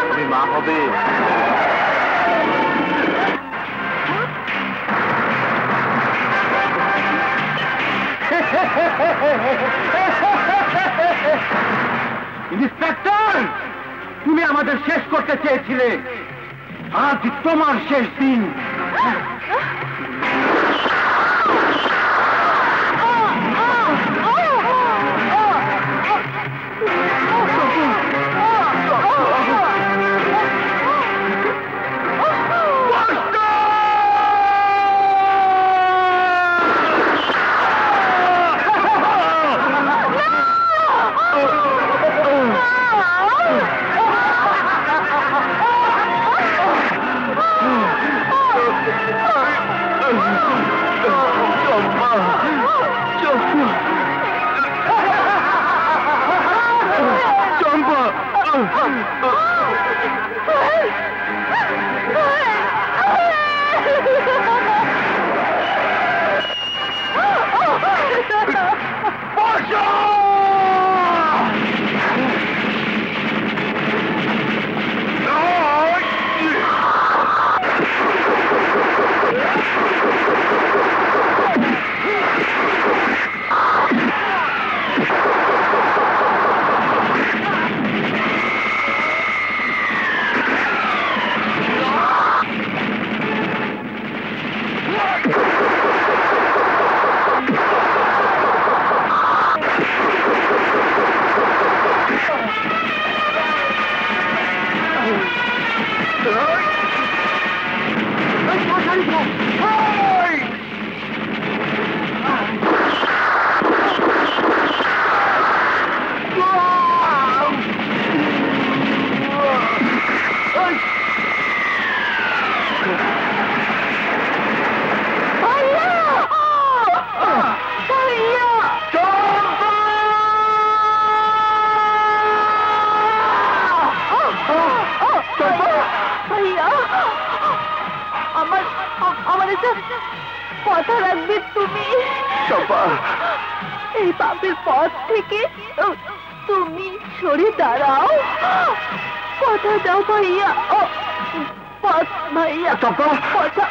তুমি মা হবে। ইন্সপেক্টর, তুমি আমাদের শেষ করতে চেয়েছিলে, আজ তোমার শেষ দিন। কথা রাখবে তুমি। চম্পা, এই পাপের পথ থেকে তুমি সরে দাঁড়াও। কথা দাও ভাইয়া। পথ ভাইয়া। চম্পা, কথা।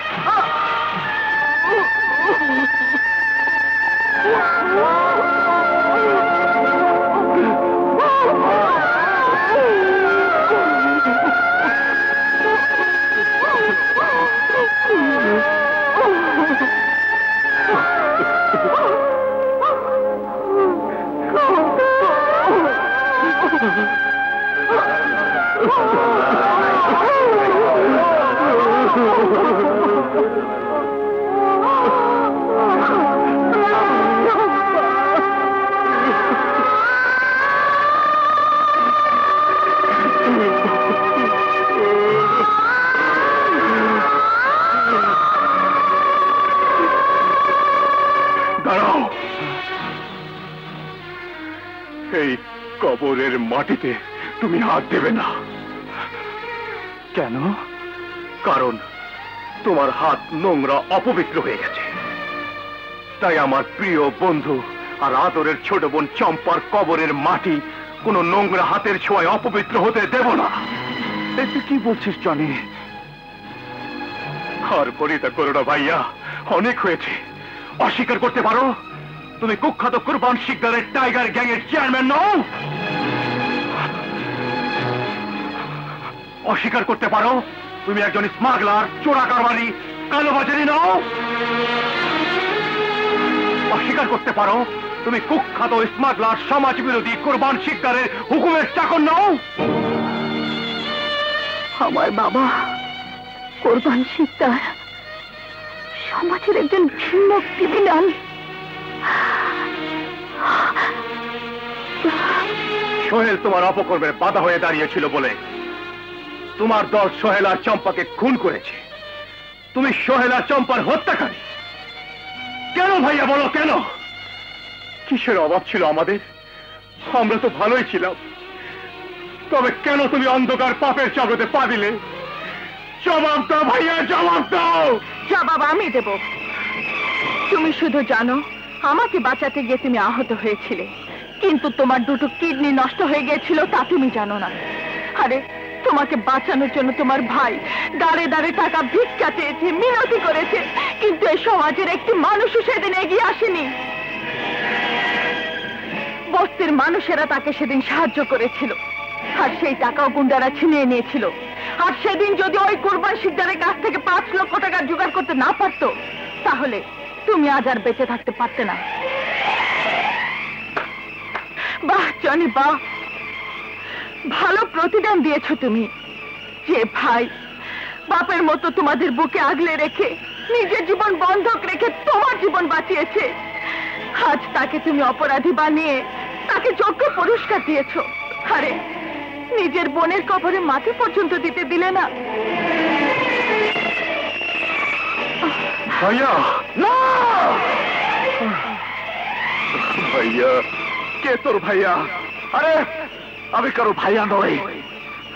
এই কবরের মাটিতে তুমি হাত দেবে না। কেন? কারণ তোমার হাত নোংরা, অপবিত্র হয়ে গেছে। তাই আমার প্রিয় বন্ধু আর আদরের ছোট বোন চম্পার কবরের মাটি কোন নোংরা হাতের ছোঁয়ায় অপবিত্র হতে দেব না। এতে কি বলছিস জনি? আর পরিতা করো না ভাইয়া, অনেক হয়েছে। অস্বীকার করতে পারো তুমি কুখ্যাত কুরবান শিকদারের টাইগার গ্যাং এর চেয়ারম্যান নও? অস্বীকার করতে পারো তুমি একজন স্মাগলার, চোরা কারবারি, কালোবাজারি নও? অস্বীকার করতে পারো তুমি কুখ্যাত স্মাগলার, সমাজ বিরোধী কুরবান শিকদারের হুকুমের চাকর নও? আমার বাবা কুরবান শিকদার সমাজের একজন মুক্তি দিলেন। সোহেল তোমার অপকর্মের বাধা হয়ে দাঁড়িয়েছিল বলে তোমার দল সোহেল আর চম্পাকে খুন করেছে। তুমি সোহেল আর চম্পার হত্যাকারী। কেন ভাইয়া বলো, কেন? কিসের অভাব ছিল আমাদের? আমরা তো ভালোই ছিলাম। তবে কেন তুমি অন্ধকার পাপের জগতে পা দিলে? জবাব দাও ভাইয়া, জবাব দাও। জবাব আমি দেব। তুমি শুধু জানো আমাকে বাঁচাতে গিয়ে তুমি আহত হয়েছিলে, কিন্তু তোমার দুটো কিডনি নষ্ট হয়ে গিয়েছিল তা তুমি জানো না। আরে তোমাকে বাঁচানোর জন্য তোমার ভাই দাঁড়ে দাঁড়ে টাকা ভিক্ষা চেয়েছে, মিনতি করেছে, কিন্তু এই সমাজের একটি মানুষও সেদিন এগিয়ে আসেনি। বস্তির মানুষেরা তাকে সেদিন সাহায্য করেছিল, আর সেই টাকাও গুন্ডারা ছিনিয়ে নিয়েছিল। আর সেদিন যদি ওই কুরবান শিকদারের কাছ থেকে 5 লক্ষ টাকা জোগাড় করতে না পারতো, তাহলে তুমি আজ আর বেঁচে থাকতে পারতে না। বাহ জনি বাহ, ভালো প্রতিদান দিয়েছো তুমি। যে ভাই বাপের মতো তোমাদের বুকে আগলে রেখে নিজের জীবন বন্ধক রেখে তোমার জীবন বাঁচিয়েছে, আজ তাকে তুমি অপরাধী বানিয়ে তাকে যোগ্য পুরস্কার দিয়েছো। আরে নিজের বোনের কবরে মাটি পর্যন্ত দিতে দিলে না। ভাইয়া না, ভাইয়া। কে তোর ভাইয়া? আরে আমি কারো ভাইয়া নই,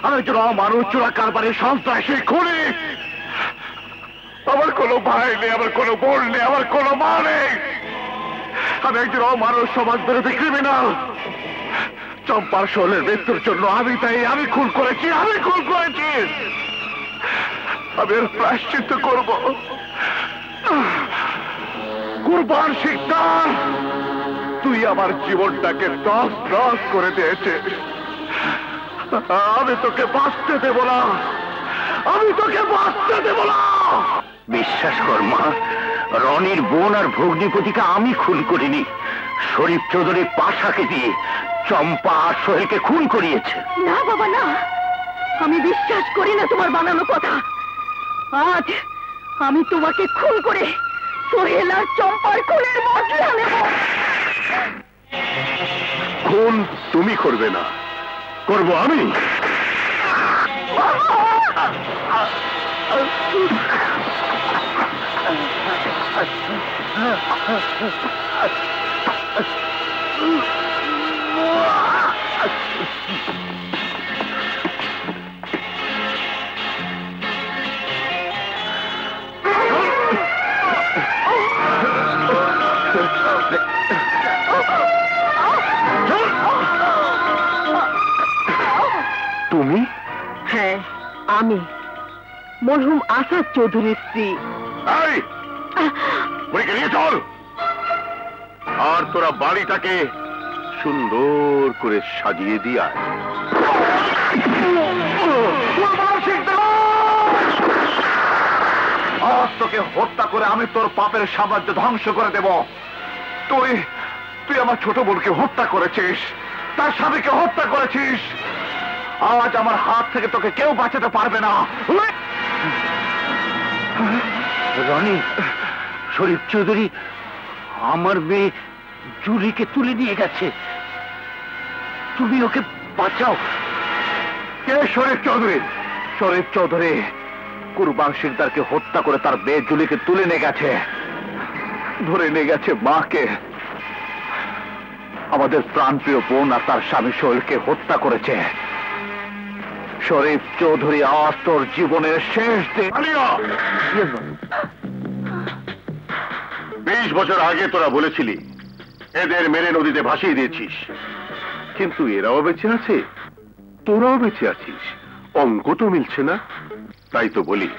আমি একজন অমানুষ, চোরা কারবারি, সন্ত্রাসী, খুনি। আমার কোনো ভাই নেই, আমার কোনো বোন নেই, আমার কোনো মা নেই। আমি একজন অমানুষ, সমাজ বিরোধী ক্রিমিনাল। চম্পার সোহেলের মৃত্যুর জন্য আমি তাই, আমি খুন করেছি, আমি খুন করেছি। আমি এর প্রায়শ্চিত্ত করব। কুরবান শিকদার, তুই আমার জীবনটাকে তস তস করে দিয়েছিস। আমি তোকে বাঁচতে দেব না, আমি তোকে বাঁচতে দেব না। বিশ্বাস কর মা, রনির বোন আর ভগ্নিপতিকে আমি খুন করিনি। শরীফ চৌধুরী পাশাকে দিয়ে চম্পা আর সোহেলকে খুন করিয়েছে। না বাবা না, আমি বিশ্বাস করি না তোমার বানানো কথা। আজ আমি তোমাকে খুন করে সোহেল আর চম্পার খুনের বদলা নেব। খুন তুমি করবে না, করব আমি। তুমি? হ্যাঁ, আমি মরহুম আসাদ চৌধুরীর স্ত্রী। এই, বুড়িকে নিয়ে চল, আর তোরা বাড়িটাকে সুন্দর করে সাজিয়ে দিয়ে আয়। আজ তোকে হত্যা করে আমি তোর পাপের সাম্রাজ্য ধ্বংস করে দেব। তুই তুই আমার ছোট বোনকে হত্যা করেছিস, তার স্বামীকে হত্যা করেছিস। আজ আমার হাত থেকে তোকে কেউ বাঁচাতে পারবে না। রনি, শরীফ চৌধুরী আমার মেয়ে জুলিকে তুলে নিয়ে গেছে, তুমি ওকে বাঁচাও। কে শরীফ চৌধুরী? শরীফ চৌধুরী কুরবান শিকদারকে হত্যা করে তার মেয়ে জুলিকে তুলে নিয়ে গেছে, ধরে নিয়ে গেছে মাকে। আমাদের প্রাণপ্রিয় বোন আর তার স্বামী সোহেলকে হত্যা করেছে। শরীফ চৌধুরী, আজ তোর জীবনের শেষ দিন। 20 বছর আগে তোরা বলেছিলি এদের মেরে নদীতে ভাসিয়ে দিয়েছিস, কিন্তু এরাও বেঁচে আছে, তোরাও বেঁচে আছিস, অঙ্ক তো মিলছে না। তাই তো বলি,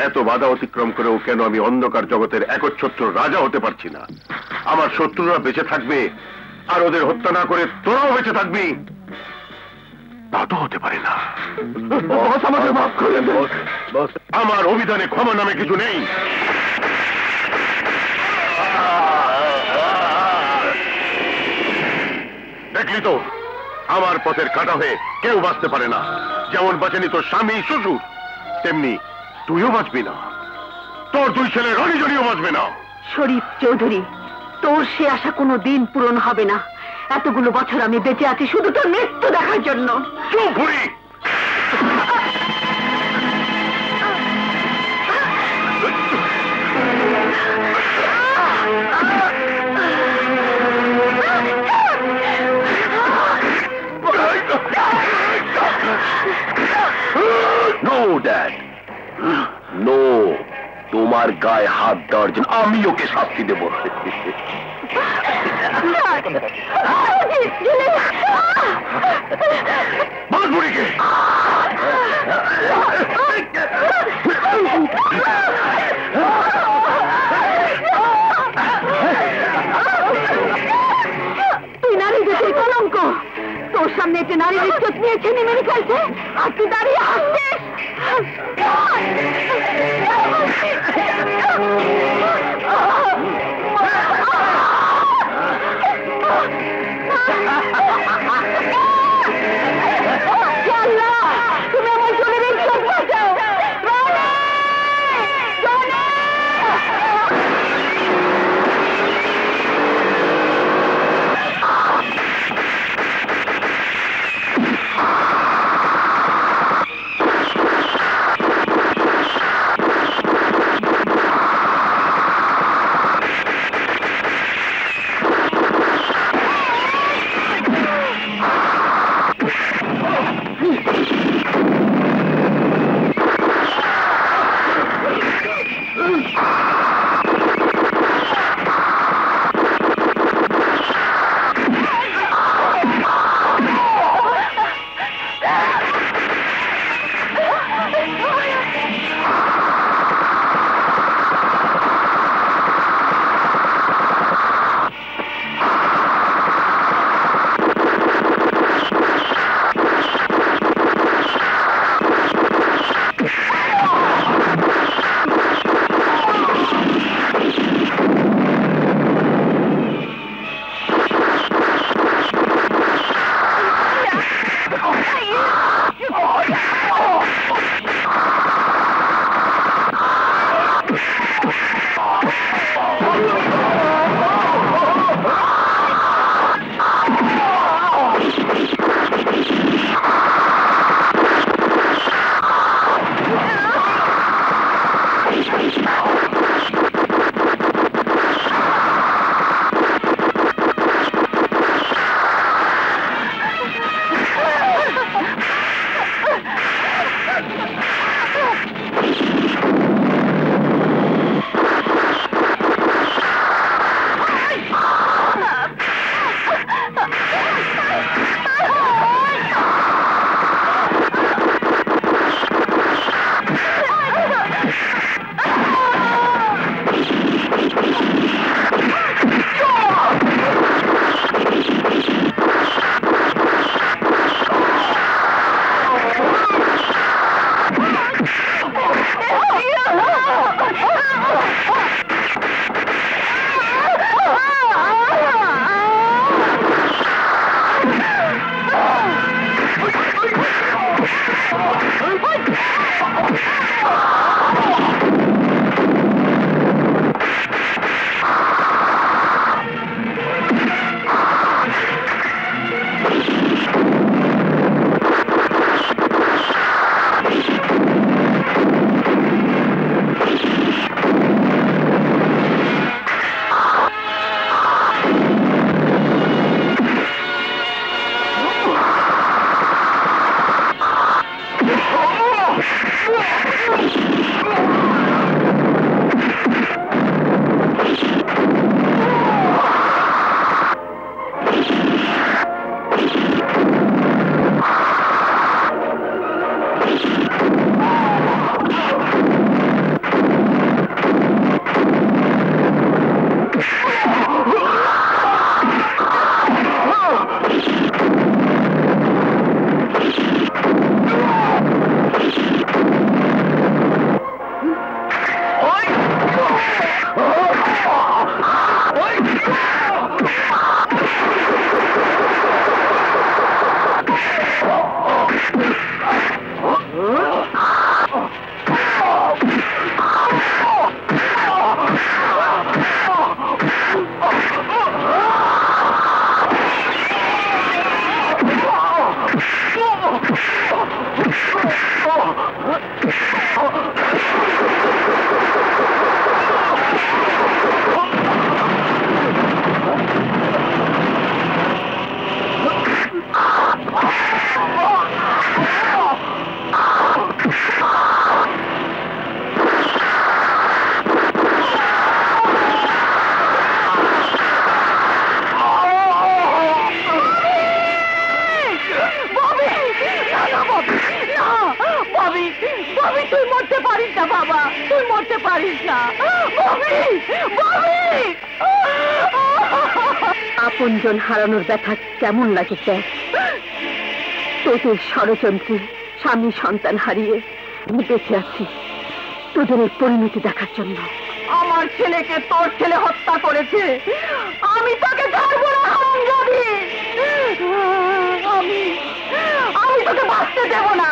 এত বাধা অতিক্রম করেও কেন আমি অন্ধকার জগতের একচ্ছত্র রাজা হতে পারছি না? আমার শত্রুরা বেঁচে থাকবে আর ওদের হত্যা না করে তোরাও বেঁচে থাকবি, তা তো হতে পারে না। আমাকে মাফ করে দে। আমার অভিধানে ক্ষমা নামে কিছু নেই। দেখলি তো, আমার পথের কাটা হয়ে কেউ বাঁচতে পারে না। যেমন বাঁচেনি তোর স্বামী শ্বশুর, তেমনি তুইও বাঁচবি না, তোর 2 ছেলে রনি জনিও বাঁচবে না। শরীফ চৌধুরী, তোর সে আশা কোনো দিন পূরণ হবে না। এতগুলো বছর আমি বেঁচে আছি শুধু তোর মৃত্যু দেখার জন্য। চুপ বুড়ি! No dad, no. তোমার গায়ে হাত দেওয়ার জন্য আমি ওকে শাস্তি দেব। বল বুড়িকে। তুই নারী জাতির কলঙ্ক। তোর সামনে একটি নারীর ইজ্জত নিয়ে ছেনে মেরে ফেলছে, আর তুই দাঁড়িয়ে হাসছিস। তুমি আমার জনের ইজ্জত বাঁচাও। তুই মরতে পারিস না বাবা, তুই মরতে পারিস না। আপনজন হারানোর ব্যথা কেমন লাগে দেখ। তোদের ষড়যন্ত্রে স্বামী সন্তান হারিয়ে আমি বেঁচে আছি তোদের এই পরিণতি দেখার জন্য। আমার ছেলেকে তোর ছেলে হত্যা করেছে, আমি তোকে ছাড়বো না। আমি তোকে বাঁচতে দেব না।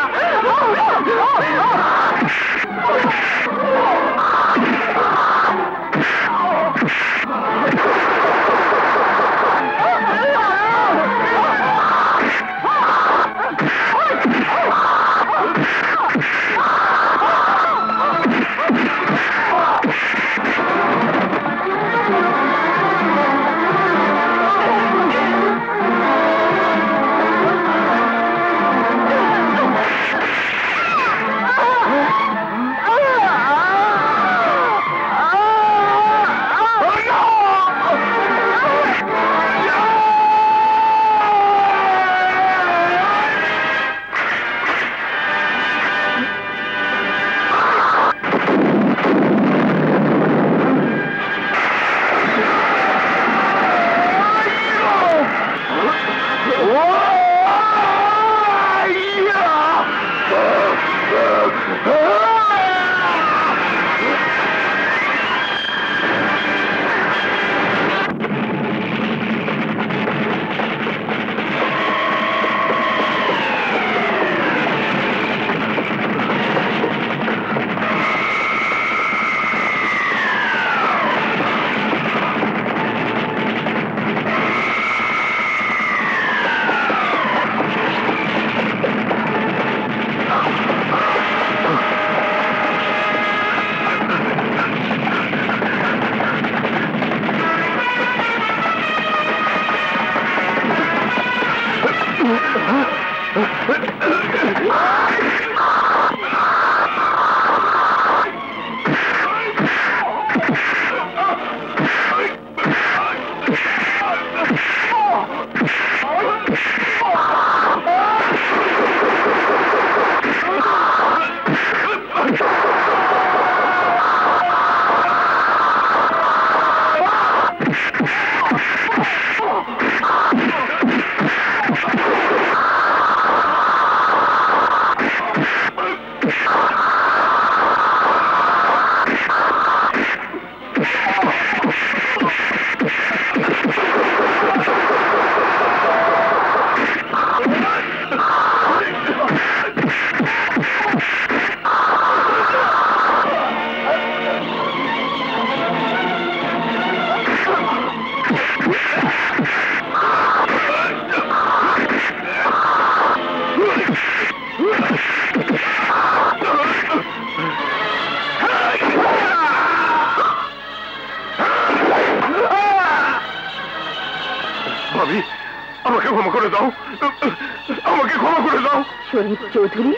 শরীফ চৌধুরী,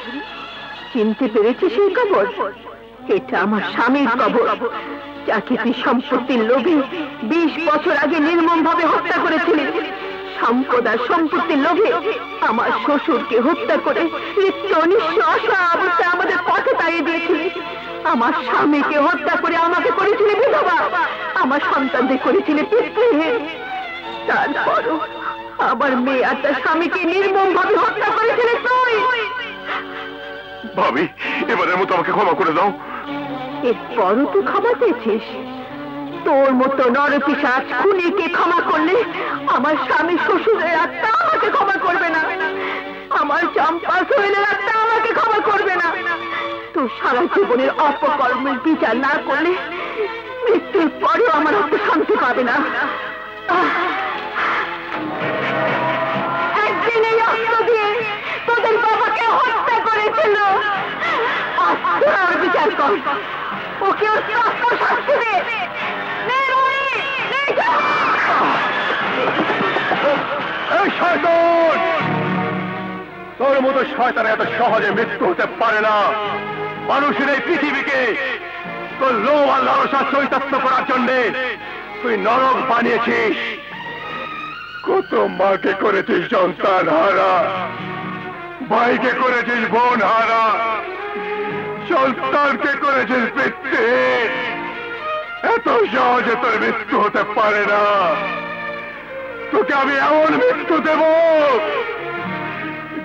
চিনতে পেরেছি সেই কবর? এটা আমার স্বামীর কবর, যাকে তুই সম্পত্তির লোভে 20 বছর আগে নির্মম ভাবে হত্যা করেছিলি। সম্পদ আর সম্পত্তির লোভে আমার শ্বশুরকে হত্যা করে নিত্য নিঃস্ব অসহায় অবস্থায় আমাদের পথে তাড়িয়ে দিয়েছিলি। আমার স্বামীকে হত্যা করে আমাকে করেছিলি বিধবা, আমার সন্তানদের করেছিলি পিতৃহীন। তারপরও আমার মেয়ে আর তার স্বামীকে নির্মম ভাবে হত্যা করেছিলি তুই। ভাবি, এবারের মতো আমাকে ক্ষমা করে দাও। এরপরও তুই ক্ষমা চেয়েছিস? তোর মতো নরপিশাচ খুনিকে ক্ষমা করলে আমার স্বামী শ্বশুরের আত্মা আমাকে ক্ষমা করবে না, আমার চম্পা সোহেলের আত্মা আমাকে ক্ষমা করবে না। তোর সারা জীবনের অপকর্মের বিচার না করলে মৃত্যুর পরেও আমার আত্মা শান্তি পাবে না। একদিন এই অস্ত্র দিয়ে তোদের বাবাকে হত্যা করেছিল, বিচার কর, ওকে শাস্তি দে। তোর মতো শয়তান এত সহজে মৃত্যু হতে পারে না। মানুষের এই পৃথিবীকে তোর লোভ আর লালসা চৈতন্য করার জন্যে তুই নরক বানিয়েছিস। কত মাকে করেছিস সন্তান হারা, ভাইকে করেছিস বোন হারা, সন্তানকে করেছিস মৃত্যু, এত সহজে তোর মৃত্যু হতে পারে না। তোকে আমি এমন মৃত্যু দেব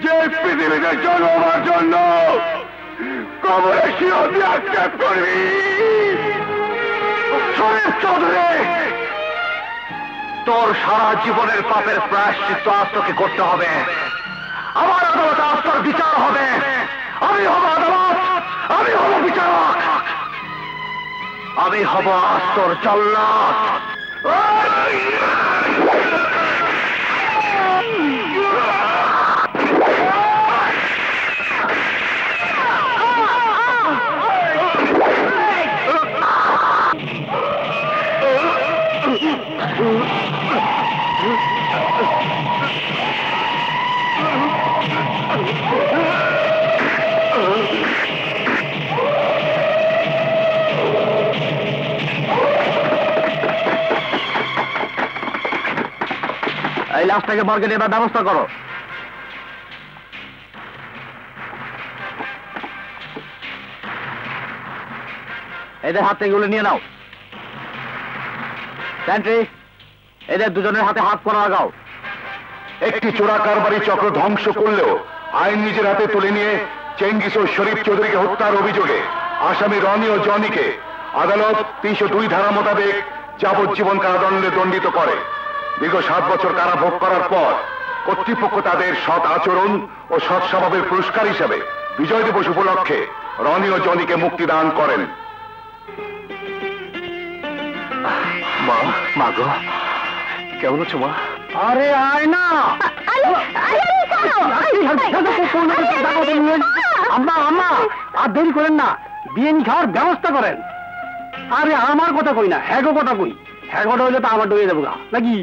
যে পৃথিবীতে জন্মার জন্য কবরে শিরোধ আক্ষেপ করবি। সুরেশ চৌধুরী, তোর সারা জীবনের পাপের প্রায়শ্চিত্ত আজ তোকে করতে হবে। আমার আদালতে আজ তোর বিচার হবে। আমি হব আদালত, আমি হব বিচারক, আমি হব আজ তোর জল্লাদ। এই লাশটাকে মর্গে নেবার ব্যবস্থা করো। এদের হাত থেকে এগুলো নিয়ে নাও। সেন্ট্রি, এদের দুজনের হাতে হাত পরা লাগাও। একটি চোরা কারবারি চক্র ধ্বংস করলেও আইন নিজের হাতে তুলে নিয়ে চেঙ্গিস ও শরীফ চৌধুরীকে হত্যার অভিযোগে আসামি রনি ও জনিকে আদালত 302 ধারা মোতাবেক যাবজ্জীবন কারাদণ্ডে দণ্ডিত করে। দীর্ঘ 7 বছর কারাভোগ করার পর কর্তৃপক্ষ তাদের সৎ আচরণ ও সৎ স্বভাবের পুরস্কার হিসেবে বিজয় দিবস উপলক্ষে রনি ও জনিকে মুক্তি দান করেন। মা গো, কেমন আছো মা? আরে আয় না, আম্মা আম্মা আর দেরি করেন না, বিরিয়ানি খাওয়ার ব্যবস্থা করেন। আরে আমার কথা কই না, হ্যাগো কথা কই। হ্যাগোটা হইলে তো আমার ডুবে যাবো নাকি?